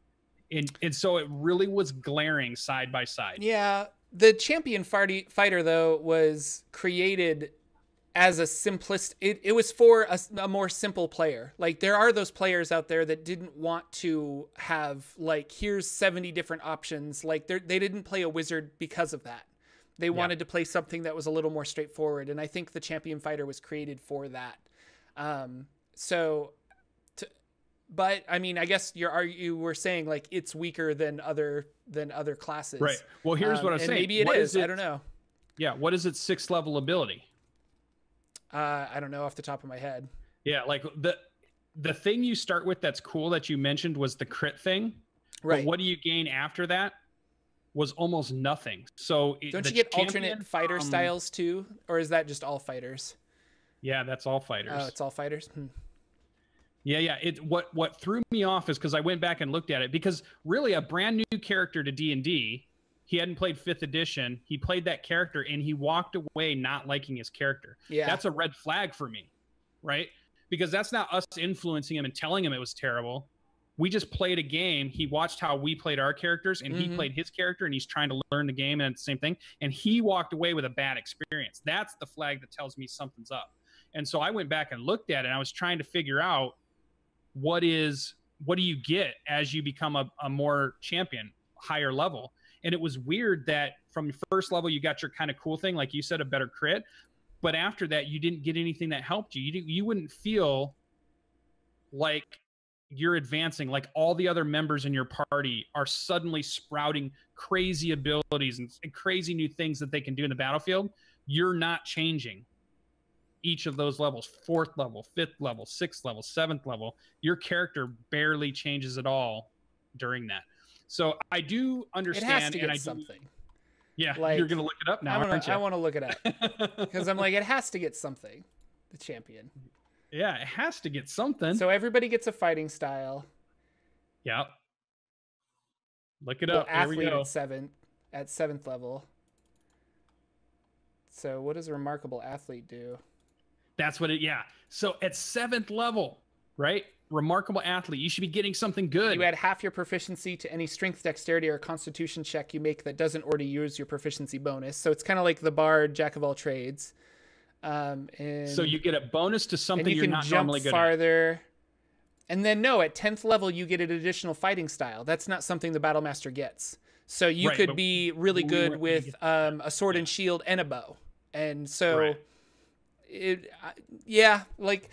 And so it really was glaring side by side. Yeah. The champion fighter though was created as a simplest, it was for a more simple player. Like there are those players out there that didn't want to have like, here's 70 different options. Like they didn't play a wizard because of that. They wanted to play something that was a little more straightforward. And I think the champion fighter was created for that. But I mean, I guess you were saying like it's weaker than other classes. Right. Well, here's what I'm saying. Maybe it is. I don't know. Yeah. What is its 6th level ability? I don't know off the top of my head. Yeah, like the thing you start with that's cool that you mentioned was the crit thing. Right. But what do you gain after that was almost nothing. So don't you get alternate fighter styles too? Or is that just all fighters? Yeah, that's all fighters. Oh, it's all fighters. Yeah. What threw me off is because I went back and looked at it, because really a brand new character to D&D, he hadn't played 5th edition. He played that character and he walked away not liking his character. Yeah. That's a red flag for me, right? Because that's not us influencing him and telling him it was terrible. We just played a game. He watched how we played our characters, and he played his character, and he's trying to learn the game, and it's the same thing. And he walked away with a bad experience. That's the flag that tells me something's up. And so I went back and looked at it, and I was trying to figure out what do you get as you become a more champion, higher level. And it was weird that from first level, you got your kind of cool thing, like you said, a better crit. But after that, you didn't get anything that helped you. You wouldn't feel like you're advancing, like all the other members in your party are suddenly sprouting crazy abilities and crazy new things that they can do in the battlefield. You're not changing each of those levels, 4th level, 5th level, 6th level, 7th level. Your character barely changes at all during that. So I do understand. It has to get something. Yeah, like, you're going to look it up now, aren't you? I want to look it up because I'm like, it has to get something, the champion. Yeah, it has to get something. So everybody gets a fighting style. Yeah. Look it up. Athlete at 7th level. So what does a remarkable athlete do? That's what yeah. So at 7th level, right? Remarkable athlete. You should be getting something good. You add half your proficiency to any strength, dexterity, or constitution check you make that doesn't already use your proficiency bonus. So it's kind of like the bard, jack of all trades. And so you get a bonus to something you're not normally good farther. And then at 10th level, you get an additional fighting style. That's not something the battle master gets. So you could be really good with a sword and shield and a bow. And so like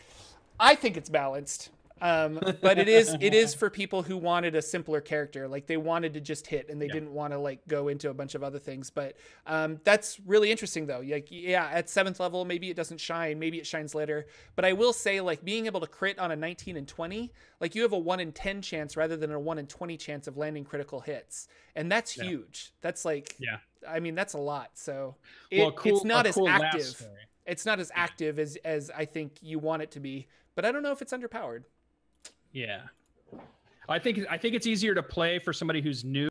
I think it's balanced. But it is for people who wanted a simpler character. Like they wanted to just hit and they didn't want to like go into a bunch of other things. But that's really interesting though. Like, at 7th level, maybe it doesn't shine, maybe it shines later. But I will say, like, being able to crit on a 19 and 20, like you have a 1 in 10 chance rather than a 1 in 20 chance of landing critical hits. And that's huge. That's like, I mean, that's a lot. So it's not as active. It's not as active as I think you want it to be, but I don't know if it's underpowered. Yeah. I think it's easier to play for somebody who's new,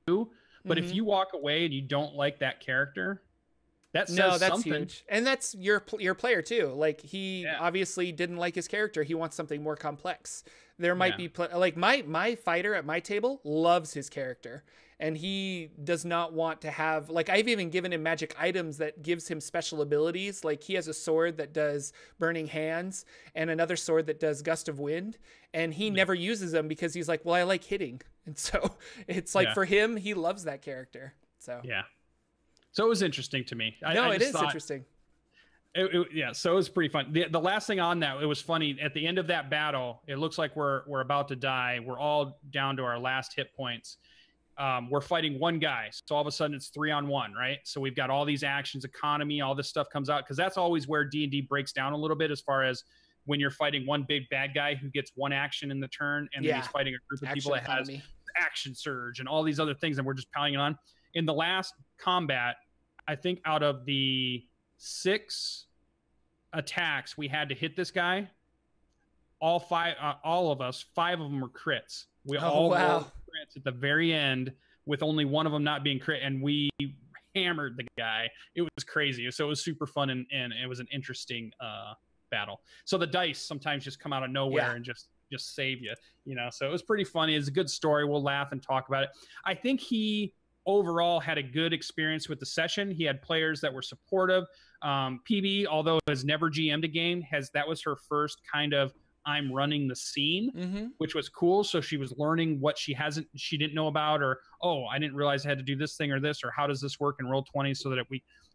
but if you walk away and you don't like that character, that's something. Huge. And that's your player too. Like he obviously didn't like his character. He wants something more complex. There might be like my fighter at my table loves his character. And he does not want to have, like, I've even given him magic items that gives him special abilities. Like he has a sword that does burning hands and another sword that does gust of wind. And he never uses them because he's like, well, I like hitting. And so it's like for him, he loves that character. So, so it was interesting to me. It is interesting. So it was pretty fun. The last thing on that, it was funny. At the end of that battle, it looks like we're about to die. We're all down to our last hit points. We're fighting one guy. So all of a sudden it's 3-on-1, right? So we've got all these actions, economy, all this stuff comes out. Because that's always where D&D breaks down a little bit as far as when you're fighting one big bad guy who gets one action in the turn. And then he's fighting a group of people that has action surge and all these other things. And we're just piling it on. In the last combat, I think out of the 6 attacks we had to hit this guy, all of us, 5 of them were crits. We all rolled crits at the very end with only one of them not being crit, and we hammered the guy. It was crazy. So it was super fun, and it was an interesting battle. So the dice sometimes just come out of nowhere and just save you, so it was pretty funny. It's a good story. We'll laugh and talk about it. I think he overall had a good experience with the session. He had players that were supportive. PB, although has never GM'd a game, that was her first kind of I'm running the scene, which was cool. So she was learning what she didn't know about, or, I didn't realize I had to do this thing or this, or how does this work in Roll20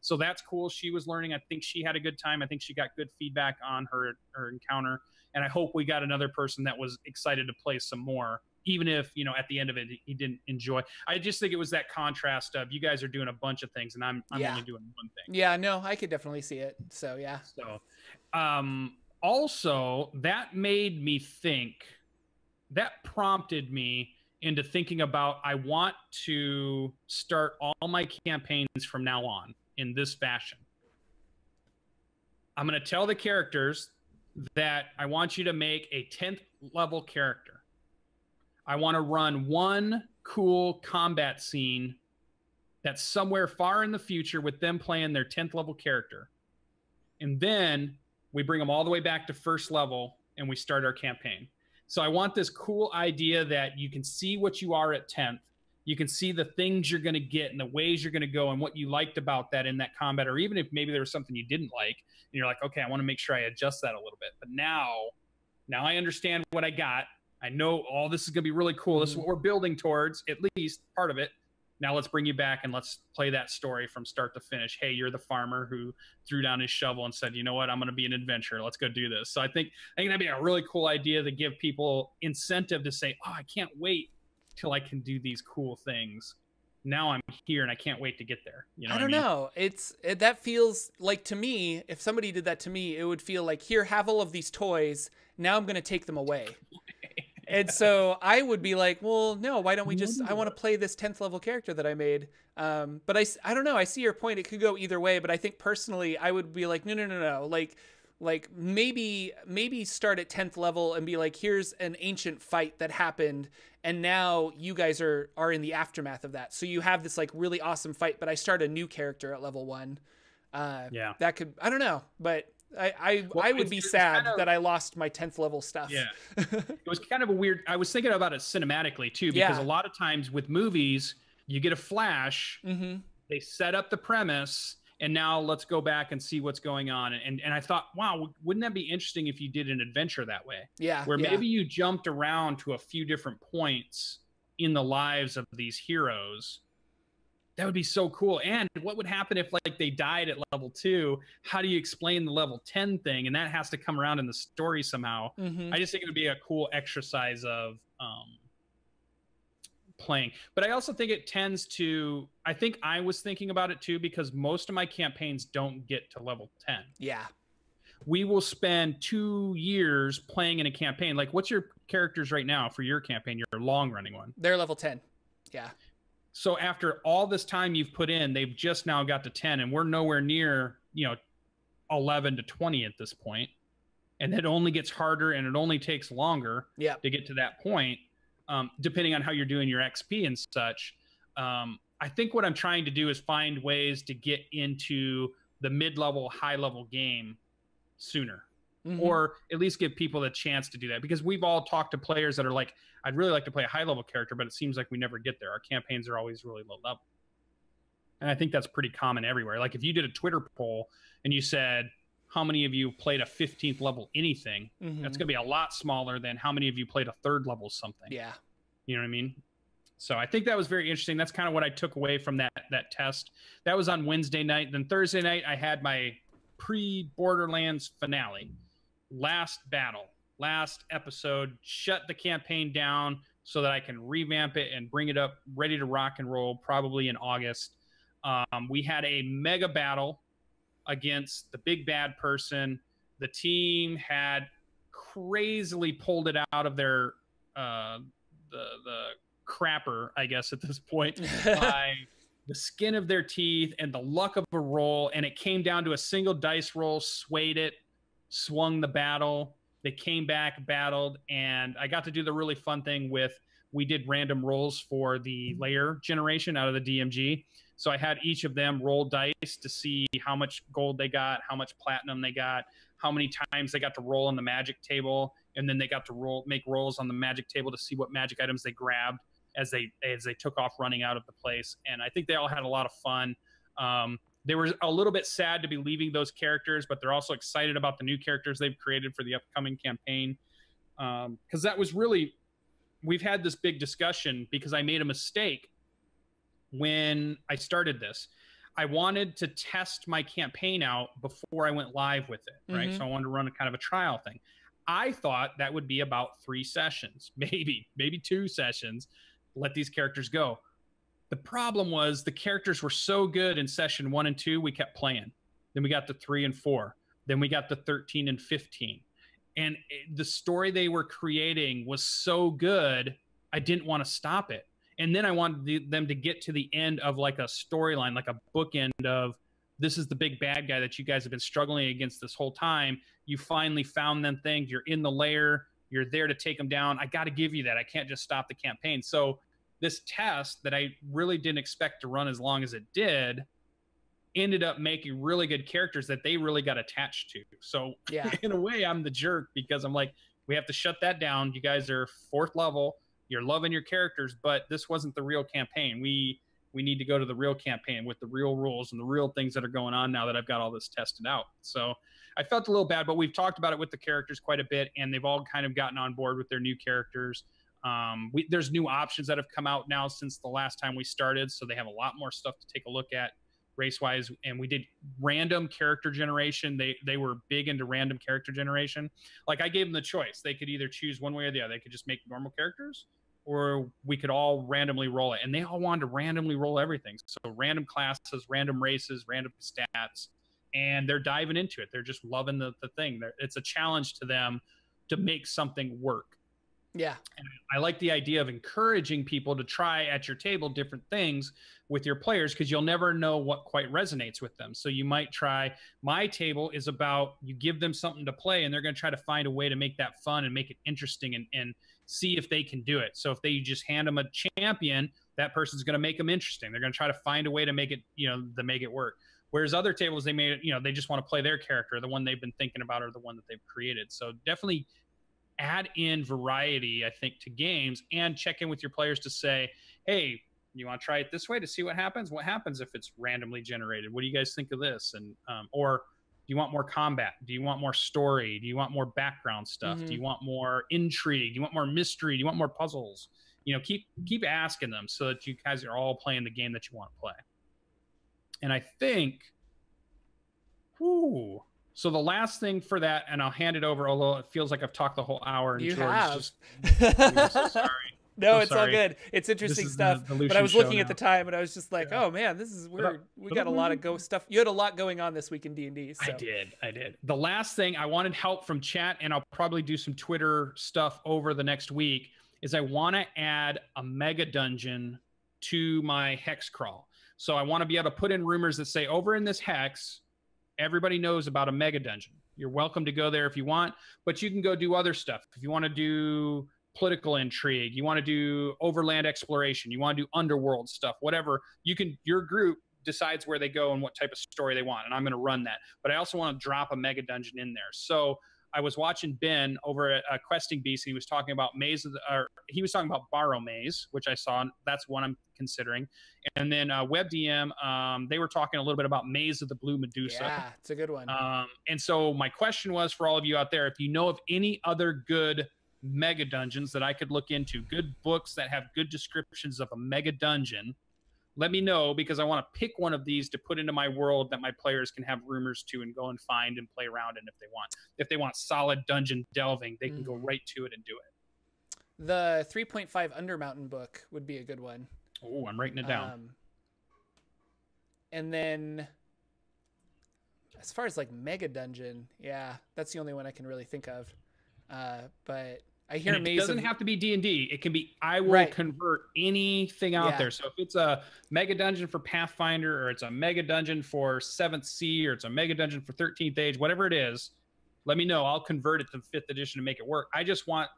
so that's cool. She was learning. I think she had a good time. I think she got good feedback on her encounter. And I hope we got another person that was excited to play some more, even if, at the end of it, he didn't enjoy. I just think it was that contrast of you guys are doing a bunch of things and I'm only doing one thing. Yeah, no, I could definitely see it. So, yeah. So, also, that made me think, that prompted me into thinking about, I want to start all my campaigns from now on in this fashion. I'm going to tell the characters that I want you to make a 10th level character. I want to run one cool combat scene that's somewhere far in the future with them playing their 10th level character. And then we bring them all the way back to first level and we start our campaign. So I want this cool idea that you can see what you are at 10th. You can see the things you're going to get and the ways you're going to go and what you liked about that in that combat, or even if maybe there was something you didn't like and you're like, okay, I want to make sure I adjust that a little bit. But now I understand what I got. I know all this is going to be really cool. This is what we're building towards, at least part of it. Now let's bring you back and let's play that story from start to finish. Hey, you're the farmer who threw down his shovel and said, you know what, I'm going to be an adventurer. Let's go do this. So I think that'd be a really cool idea to give people incentive to say, oh, I can't wait till I can do these cool things. Now I'm here and I can't wait to get there. You know, I don't know. That feels like, to me, if somebody did that to me, it would feel like, here, have all of these toys. Now I'm going to take them away. And so I would be like, well, no, why don't we just, I want to play this 10th level character that I made. But I don't know. I see your point. It could go either way, but I think personally I would be like, no. Like maybe start at 10th level and be like, here's an ancient fight that happened. And now you guys are in the aftermath of that. So you have this like really awesome fight, but I start a new character at level 1. Yeah, that could, I don't know, but I would be sad that I lost my 10th level stuff. Yeah. It was kind of a weird, I was thinking about it cinematically too, because a lot of times with movies, you get a flash, they set up the premise, and now let's go back and see what's going on. And I thought, wow, wouldn't that be interesting if you did an adventure that way? Yeah. Where maybe you jumped around to a few different points in the lives of these heroes. That would be so cool. And what would happen if like they died at level 2? How do you explain the level 10 thing? And that has to come around in the story somehow. I just think it would be a cool exercise of playing. But I also think it tends to, I think I was thinking about it too, because most of my campaigns don't get to level 10. Yeah. We will spend 2 years playing in a campaign. Like, what's your characters right now for your campaign, your long running one? They're level 10. Yeah. So after all this time you've put in, they've just now got to 10, and we're nowhere near, 11 to 20 at this point. And it only gets harder and it only takes longer to get to that point, depending on how you're doing your XP and such. I think what I'm trying to do is find ways to get into the mid-level, high-level game sooner. Or at least give people a chance to do that, because we've all talked to players that are like, I'd really like to play a high level character, but it seems like we never get there. Our campaigns are always really low level. And I think that's pretty common everywhere. Like if you did a Twitter poll and you said, how many of you played a 15th level anything, that's going to be a lot smaller than how many of you played a 3rd level something. Yeah. You know what I mean? So I think that was very interesting. That's kind of what I took away from that test. That was on Wednesday night. Then Thursday night, I had my pre-Borderlands finale. Last battle, last episode, shut the campaign down so that I can revamp it and bring it up ready to rock and roll probably in August. We had a mega battle against the big bad person. The team had crazily pulled it out of their the crapper, I guess at this point, by the skin of their teeth and the luck of a roll, and it came down to a single dice roll, swayed it, swung the battle. They came back, battled, and I got to do the really fun thing with, we did random rolls for the layer generation out of the DMG. So I had each of them roll dice to see how much gold they got, how much platinum they got, how many times they got to roll on the magic table, and then they got to make rolls on the magic table to see what magic items they grabbed as they took off running out of the place. And I think they all had a lot of fun. They were a little bit sad to be leaving those characters, but they're also excited about the new characters they've created for the upcoming campaign. Because that was really, we've had this big discussion because I made a mistake when I started this. I wanted to test my campaign out before I went live with it, right? So I wanted to run a kind of a trial thing. I thought that would be about 3 sessions, maybe 2 sessions, let these characters go. The problem was the characters were so good in session 1 and 2, we kept playing. Then we got to 3 and 4. Then we got to 13 and 15. And the story they were creating was so good, I didn't want to stop it. And then I wanted them to get to the end of like a storyline, like a bookend of this is the big bad guy that you guys have been struggling against this whole time. You finally found them things. You're in the lair. You're there to take them down. I got to give you that. I can't just stop the campaign. So this test that I really didn't expect to run as long as it did ended up making really good characters that they really got attached to. So Yeah. in a way, I'm the jerk because I'm like, we have to shut that down. You guys are 4th level. You're loving your characters, but this wasn't the real campaign. We need to go to the real campaign with the real rules and the real things that are going on now that I've got all this tested out. So I felt a little bad, but we've talked about it with the characters quite a bit, and they've all kind of gotten on board with their new characters. There's new options that have come out now since the last time we started, so they have a lot more stuff to take a look at race-wise. And we did random character generation. They were big into random character generation. Like, I gave them the choice. They could either choose one way or the other. They could just make normal characters, or we could all randomly roll it. And they all wanted to randomly roll everything. So random classes, random races, random stats, and they're diving into it. They're just loving the thing. It's a challenge to them to make something work. Yeah. And I like the idea of encouraging people to try at your table different things with your players, because you'll never know what quite resonates with them. So you might try, my table is about, you give them something to play and they're going to try to find a way to make that fun and make it interesting and see if they can do it. So if they just hand them a champion, that person's going to make them interesting. They're going to try to find a way to make it, to make it work. Whereas other tables, they made it, they just want to play their character, the one they've been thinking about or the one that they've created. So definitely add in variety, I think, to games, and check in with your players to say, hey, you want to try it this way to see what happens? What happens if it's randomly generated? What do you guys think of this? And or do you want more combat? Do you want more story? Do you want more background stuff? Mm-hmm. Do you want more intrigue? Do you want more mystery? Do you want more puzzles? Keep asking them so that you guys are all playing the game that you want to play. And I think, so the last thing for that, and I'll hand it over, although it feels like I've talked the whole hour. And you George have. I'm so sorry. No, so it's sorry. all good. It's interesting stuff. The but I was looking now. at the time, and I was just like, oh man, this is weird. We got a lot of stuff. You had a lot going on this week in D&D. So. I did. The last thing, I wanted help from chat, and I'll probably do some Twitter stuff over the next week, is I want to add a mega dungeon to my hex crawl. So I want to be able to put in rumors that say, over in this hex, everybody knows about a mega dungeon. You're welcome to go there if you want, but you can go do other stuff. If you want to do political intrigue, you want to do overland exploration, you want to do underworld stuff, whatever, your group decides where they go and what type of story they want. And I'm going to run that. But I also want to drop a mega dungeon in there. So I was watching Ben over at Questing Beast. He was talking about he was talking about Borrow Maze, which I saw. And that's one I'm considering. And then WebDM, they were talking a little bit about Maze of the Blue Medusa. Yeah, it's a good one. And so my question was for all of you out there, if you know of any other good mega dungeons that I could look into, good books that have good descriptions of a mega dungeon, let me know, because I want to pick one of these to put into my world that my players can have rumors to and go and find and play around in if they want solid dungeon delving, they can go right to it and do it. The 3.5 Undermountain book would be a good one. Oh, I'm writing it down. And then as far as like mega dungeon, yeah, that's the only one I can really think of. But I hear it doesn't have to be D&D. It can be, I will convert anything out there. So if it's a mega dungeon for Pathfinder, or it's a mega dungeon for 7th Sea, or it's a mega dungeon for 13th Age, whatever it is, let me know. I'll convert it to 5th edition to make it work. I just want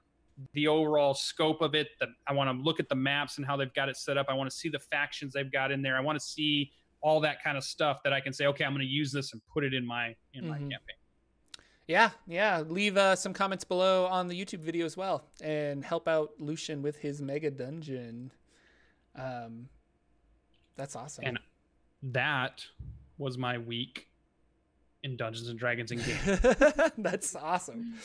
the overall scope of it. I want to look at the maps and how they've got it set up. I want to see the factions they've got in there. I want to see all that kind of stuff that I can say, okay, I'm going to use this and put it in my campaign. Yeah. Leave some comments below on the YouTube video as well, and help out Lucien with his mega dungeon. That's awesome. And that was my week in Dungeons and Dragons and games. That's awesome.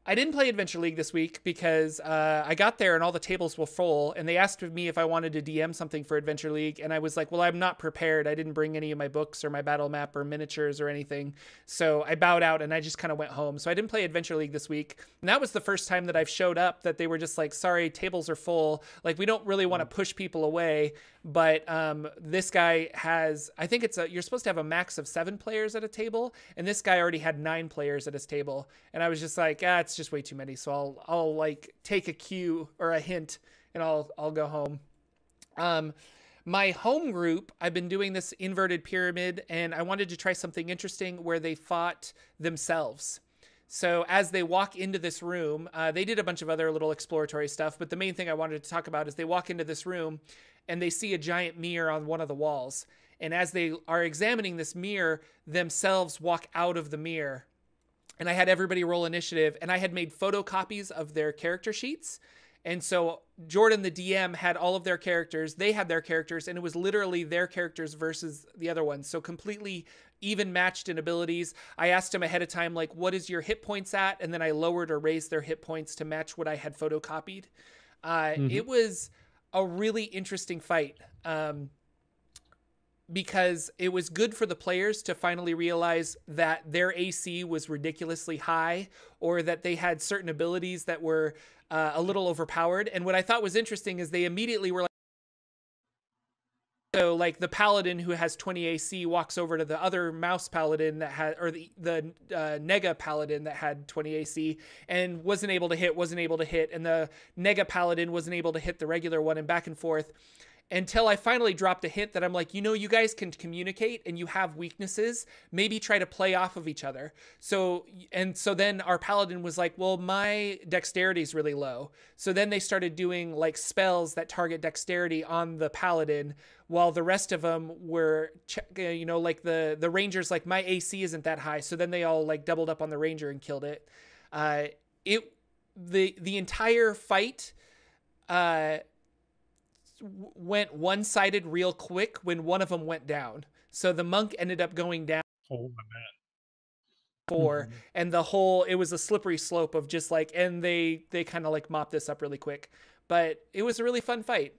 I didn't play Adventure League this week because I got there and all the tables were full, and they asked me if I wanted to DM something for Adventure League, and I was like, well, I'm not prepared. I didn't bring any of my books or my battle map or miniatures or anything. So I bowed out and I just kind of went home. So I didn't play Adventure League this week. And that was the first time that I've showed up that they were just like, sorry, tables are full. Like, we don't really want to push people away. But this guy has, I think you're supposed to have a max of 7 players at a table. And this guy already had 9 players at his table. And I was just like, it's just way too many. So I'll like take a cue or a hint and I'll go home. My home group, I've been doing this inverted pyramid, and I wanted to try something interesting where they fought themselves. So as they walk into this room, they did a bunch of other little exploratory stuff, but the main thing I wanted to talk about is they walk into this room and they see a giant mirror on one of the walls. And as they are examining this mirror, themselves walk out of the mirror. And I had everybody roll initiative, and I had made photocopies of their character sheets. And so Jordan, the DM, had all of their characters. They had their characters, and it was literally their characters versus the other ones. So completely even matched in abilities. I asked him ahead of time, like, what is your hit points at? And then I lowered or raised their hit points to match what I had photocopied. It was a really interesting fight. Because it was good for the players to finally realize that their AC was ridiculously high, or that they had certain abilities that were a little overpowered. And what I thought was interesting is they immediately were like, so like the paladin who has 20 AC walks over to the other mouse paladin that had, or the nega paladin that had 20 AC and wasn't able to hit, and the nega paladin wasn't able to hit the regular one, and back and forth. Until I finally dropped a hint that I'm like, you know, you guys can communicate and you have weaknesses. Maybe try to play off of each other. So then our paladin was like, well, my dexterity is really low. So then they started doing like spells that target dexterity on the paladin, while the rest of them were, you know, like the rangers, like my AC isn't that high. So then they all like doubled up on the ranger and killed it. The entire fight, went one-sided real quick when one of them went down. So the monk ended up going down. Oh my man. And the whole, it was a slippery slope of just like, and they kind of like mopped this up really quick. But it was a really fun fight.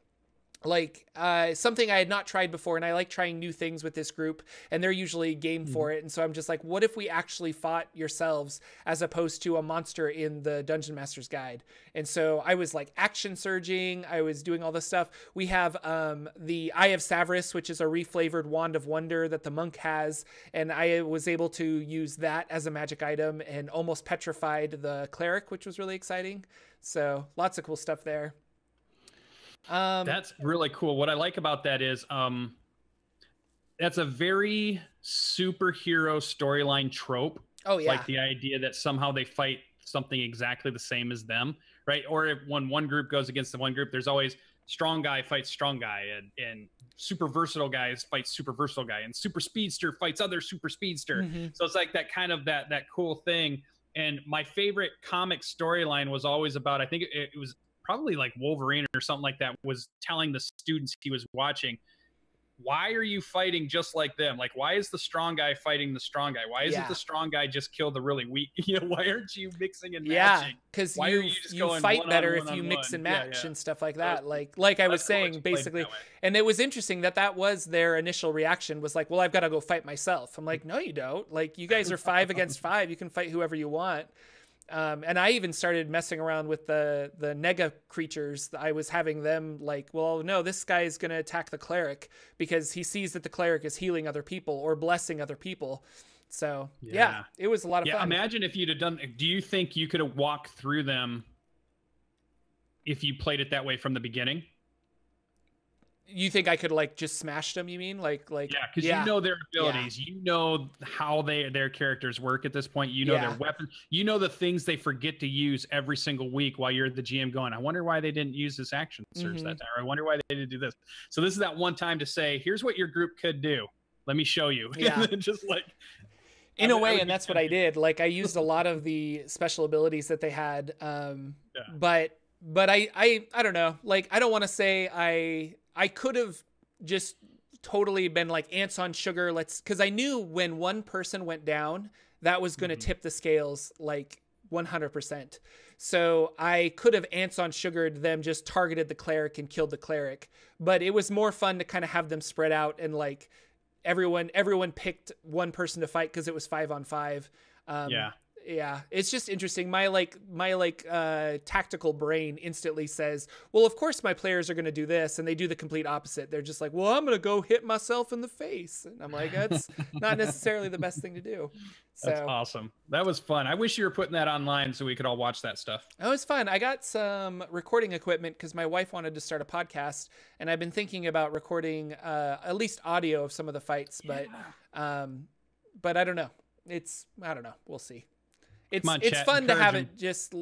Like something I had not tried before, and I like trying new things with this group, and they're usually game for it. And so I'm just like, what if we actually fought yourselves as opposed to a monster in the Dungeon Master's Guide? And so I was like action surging, I was doing all this stuff. We have the Eye of Savris, which is a reflavored Wand of Wonder that the monk has, and I was able to use that as a magic item and almost petrified the cleric, which was really exciting. So lots of cool stuff there. That's really cool. What I like about that is that's a very superhero storyline trope. Oh yeah, like the idea that somehow they fight something exactly the same as them, right? Or if when one group goes against the one group, there's always strong guy fights strong guy, and super versatile guys fight super versatile guy, and super speedster fights other super speedster. So it's like that kind of that cool thing. And my favorite comic storyline was always about, I think it was probably like Wolverine or something like that, was telling the students he was watching, why are you fighting just like them? Like, why is the strong guy fighting the strong guy? Why isn't the strong guy just kill the really weak? You know, why aren't you mixing and matching? Because you fight better if you mix and match and stuff like that. Like I was saying, basically, and it was interesting that was their initial reaction, was like, well, I've got to go fight myself. I'm like, no, you don't. Like, you guys are 5 against 5. You can fight whoever you want. And I even started messing around with the nega creatures. I was having them like, well, no, this guy is going to attack the cleric because he sees that the cleric is healing other people or blessing other people. So yeah, it was a lot of fun. Imagine if you'd have done, do you think you could have walked through them if you played it that way from the beginning? You think I could like just smash them? You mean like yeah, because you know their abilities, you know how their characters work at this point. You know their weapons. You know the things they forget to use every single week while you're the GM going, I wonder why they didn't use this action surge that time. Or I wonder why they didn't do this. So this is that one time to say, here's what your group could do. Let me show you. Yeah, just like in a way, and that's what I did. Like I used a lot of the special abilities that they had. But I don't know. Like I don't want to say I could have just totally been like ants on sugar. Because I knew when one person went down, that was going to tip the scales like 100%. So I could have ants on sugared them, just targeted the cleric and killed the cleric. But it was more fun to kind of have them spread out and like everyone picked one person to fight because it was 5 on 5. Yeah, it's just interesting. My tactical brain instantly says, well, of course my players are going to do this, and they do the complete opposite. They're just like, well, I'm going to go hit myself in the face. And I'm like, that's not necessarily the best thing to do. So that's awesome. That was fun. I wish you were putting that online so we could all watch that stuff. Oh, it's fun. I got some recording equipment because my wife wanted to start a podcast, and I've been thinking about recording at least audio of some of the fights, but I don't know. I don't know. We'll see. It's fun to have it just,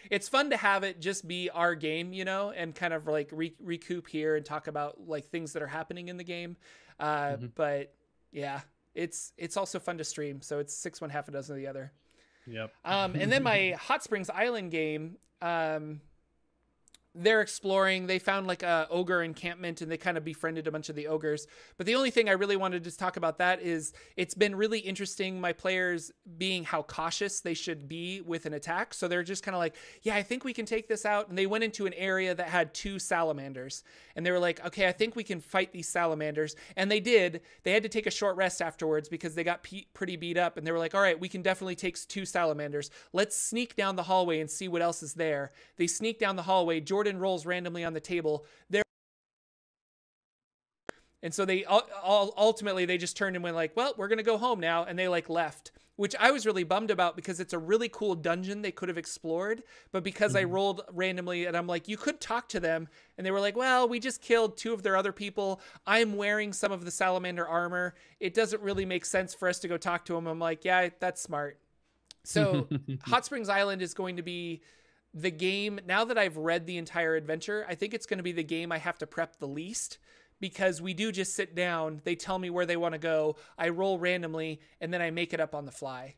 it's fun to have it just be our game, you know, and kind of like recoup here and talk about like things that are happening in the game. But yeah, it's also fun to stream. So it's 6 1 half a dozen of the other. Yep. And then my Hot Springs Island game, they're exploring. They found like a ogre encampment, and they kind of befriended a bunch of the ogres. But the only thing I really wanted to talk about that is it's been really interesting, my players being how cautious they should be with an attack. So they're just kind of like, yeah, I think we can take this out. And they went into an area that had 2 salamanders, and they were like, okay, I think we can fight these salamanders. And they did. They had to take a short rest afterwards because they got pretty beat up. And they were like, all right, we can definitely take 2 salamanders. Let's sneak down the hallway and see what else is there. They sneak down the hallway. Jordan rolls randomly on the table there, and so they ultimately they just turned and went like, well, we're gonna go home now, and they like left, which I was really bummed about because it's a really cool dungeon they could have explored. But because I rolled randomly, and I'm like, you could talk to them, and they were like, well, we just killed 2 of their other people. I'm wearing some of the salamander armor. It doesn't really make sense for us to go talk to them. I'm like, yeah, that's smart. So Hot Springs Island is going to be the game, now that I've read the entire adventure, I think it's going to be the game I have to prep the least, because we do just sit down, they tell me where they want to go, I roll randomly, and then I make it up on the fly,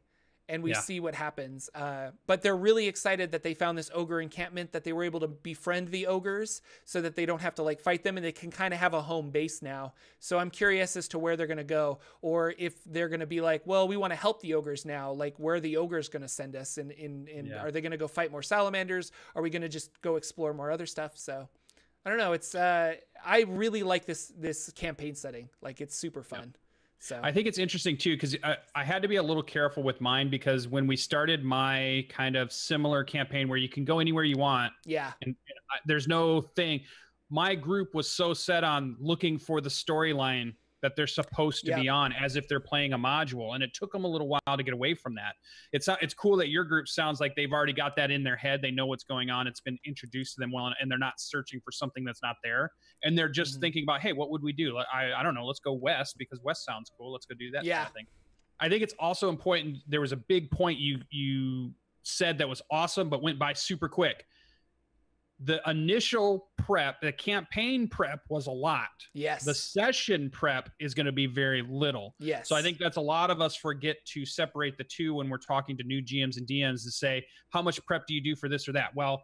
and we see what happens. But they're really excited that they found this ogre encampment, that they were able to befriend the ogres so that they don't have to like fight them, and they can kind of have a home base now. So I'm curious as to where they're going to go, or if they're going to be like, well, we want to help the ogres now, like where are the ogres going to send us, and are they going to go fight more salamanders? Are we going to just go explore more other stuff? So I don't know. It's I really like this campaign setting. Like, it's super fun. So I think it's interesting too, because I had to be a little careful with mine, because when we started my kind of similar campaign where you can go anywhere you want, and there's no thing, my group was so set on looking for the storyline that they're supposed to be on, as if they're playing a module, and it took them a little while to get away from that. It's cool that your group sounds like they've already got that in their head. They know what's going on. It's been introduced to them well, and they're not searching for something that's not there, and they're just thinking about, hey, what would we do? I don't know, let's go west because west sounds cool, let's go do that kind of thing. I think it's also important, there was a big point you said that was awesome but went by super quick. The initial prep, the campaign prep, was a lot. Yes. The session prep is going to be very little. Yes. So I think that's a lot of us forget to separate the two when we're talking to new GMs and DMs to say, how much prep do you do for this or that? Well,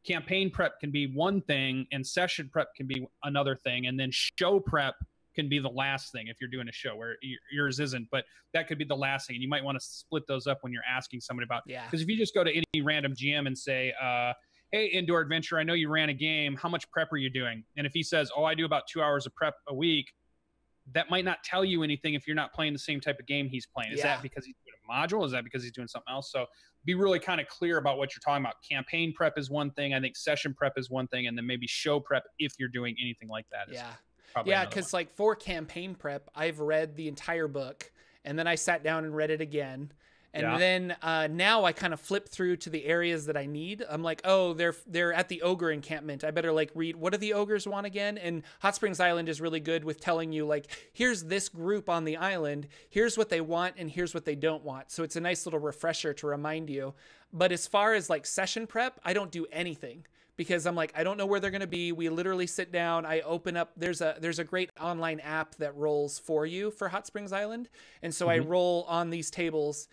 campaign prep can be one thing, and session prep can be another thing, and then show prep can be the last thing if you're doing a show, where yours isn't, but that could be the last thing. And you might want to split those up when you're asking somebody about, because if you just go to any random GM and say, hey, Indoor Adventure, I know you ran a game. How much prep are you doing? And if he says, oh, I do about 2 hours of prep a week, that might not tell you anything if you're not playing the same type of game he's playing. Is that because he's doing a module? Is that because he's doing something else? So be really kind of clear about what you're talking about. Campaign prep is one thing. I think session prep is one thing. And then maybe show prep, if you're doing anything like that. Yeah, because like for campaign prep, I've read the entire book, and then I sat down and read it again. And then now I kind of flip through to the areas that I need. I'm like, oh, they're at the ogre encampment. I better like read, what do the ogres want again? And Hot Springs Island is really good with telling you, like, here's this group on the island. Here's what they want, and here's what they don't want. So it's a nice little refresher to remind you. But as far as like session prep, I don't do anything, because I'm like, I don't know where they're going to be. We literally sit down, I open up, there's a great online app that rolls for you for Hot Springs Island. And so I roll on these tables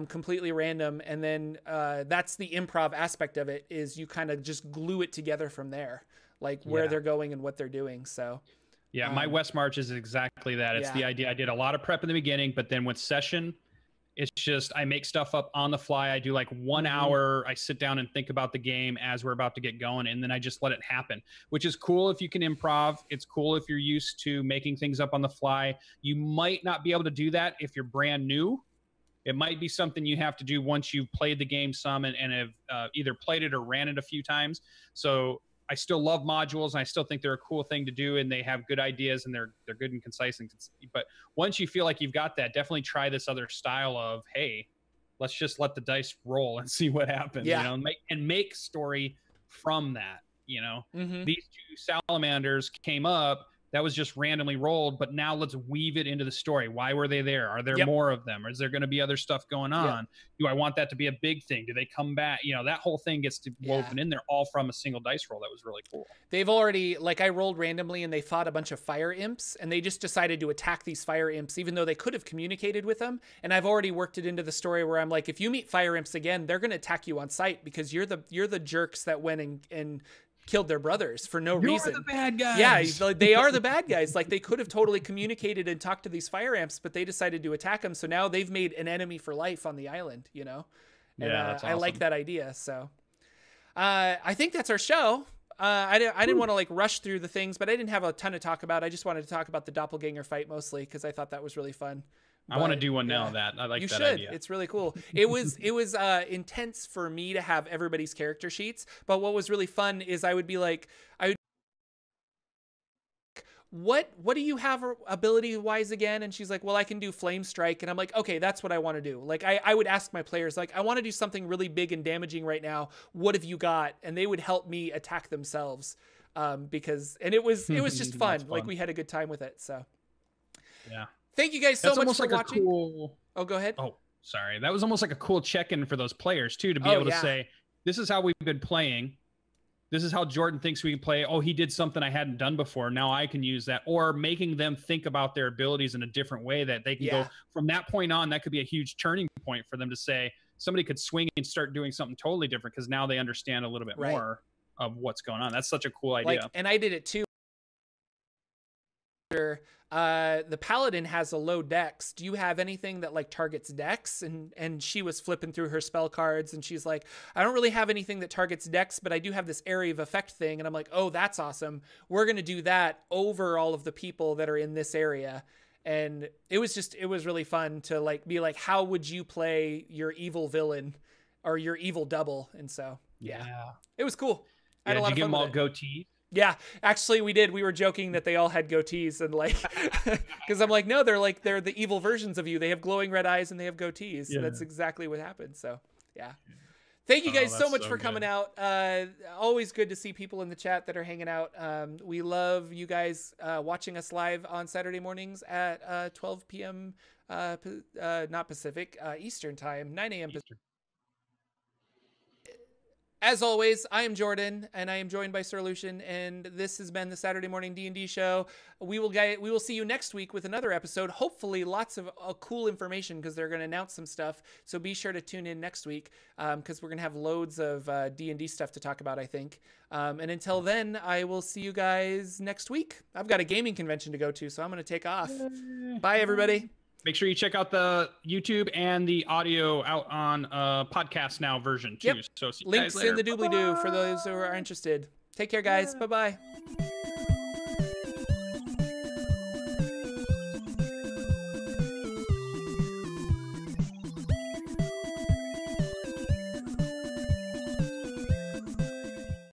completely random, and then that's the improv aspect of it, is you kind of just glue it together from there, like where they're going and what they're doing. So my West March is exactly that. It's the idea. I did a lot of prep in the beginning, but then with session, it's just I make stuff up on the fly. I do like 1 hour. I sit down and think about the game as we're about to get going, and then I just let it happen, which is cool if you can improv. It's cool if you're used to making things up on the fly. You might not be able to do that if you're brand new, It might be something you have to do once you've played the game some and have either played it or ran it a few times. So I still love modules, and I still think they're a cool thing to do, and they have good ideas, and they're good and concise. But once you feel like you've got that, definitely try this other style of, hey, let's just let the dice roll and see what happens. Yeah. You know, make story from that. You know, these two salamanders came up. That was just randomly rolled, but now let's weave it into the story. Why were they there? Are there more of them? Or is there going to be other stuff going on? Do I want that to be a big thing? Do they come back? You know, that whole thing gets to woven in there all from a single dice roll. That was really cool. They've already, like, I rolled randomly and they fought a bunch of fire imps, and they just decided to attack these fire imps, even though they could have communicated with them. And I've already worked it into the story where I'm like, if you meet fire imps again, they're going to attack you on sight because you're the jerks that went and killed their brothers for no reason. You're the bad guys. Yeah, they are the bad guys. Like, they could have totally communicated and talked to these fire amps, but they decided to attack them. So now they've made an enemy for life on the island, you know? And that's awesome. I like that idea. So I think that's our show. I didn't want to like rush through the things, but I didn't have a ton to talk about. I just wanted to talk about the doppelganger fight mostly because I thought that was really fun. I want to do one now. That I like you that should. idea. It's really cool. It was intense for me to have everybody's character sheets, but what was really fun is I would be like, what do you have ability wise again? And she's like, well, I can do flame strike. And I'm like, okay, that's what I want to do. Like, I would ask my players, like, I want to do something really big and damaging right now. What have you got? And they would help me attack themselves. Because it was just fun. Like, we had a good time with it. So yeah. Thank you guys so much for watching. Oh, go ahead. Oh, sorry. That was almost like a cool check-in for those players too, to be able to say, this is how we've been playing. This is how Jordan thinks we can play. Oh, he did something I hadn't done before. Now I can use that. Or making them think about their abilities in a different way that they can go from that point on. That could be a huge turning point for them to say, somebody could swing and start doing something totally different because now they understand a little bit more of what's going on. That's such a cool idea. Like, and I did it too. The paladin has a low dex. Do you have anything that like targets dex? And she was flipping through her spell cards and she's like, I don't really have anything that targets dex, but I do have this area of effect thing. And I'm like, oh, that's awesome. We're going to do that over all of the people that are in this area. And it was really fun to like be like, how would you play your evil villain or your evil double? And so, it was cool. Yeah, did you give them all goatees? Yeah, actually we did. We were joking that they all had goatees and like, because I'm like, no, they're the evil versions of you. They have glowing red eyes and they have goatees. Yeah. That's exactly what happened. So yeah. Thank you guys so much for coming out. Always good to see people in the chat that are hanging out. We love you guys watching us live on Saturday mornings at 12 p.m. Not Pacific, Eastern time, 9 a.m. Pacific. As always, I am Jordan, and I am joined by Sir Lucien, and this has been the Saturday Morning D&D Show. We will see you next week with another episode. Hopefully, lots of cool information because they're going to announce some stuff. So be sure to tune in next week because we're going to have loads of D&D stuff to talk about, I think. And until then, I will see you guys next week. I've got a gaming convention to go to, so I'm going to take off. Bye, everybody. Make sure you check out the YouTube and the audio out on podcast now version too. Yep. So see you links guys later. in the doobly-doo for those who are interested. Take care, guys. Bye-bye.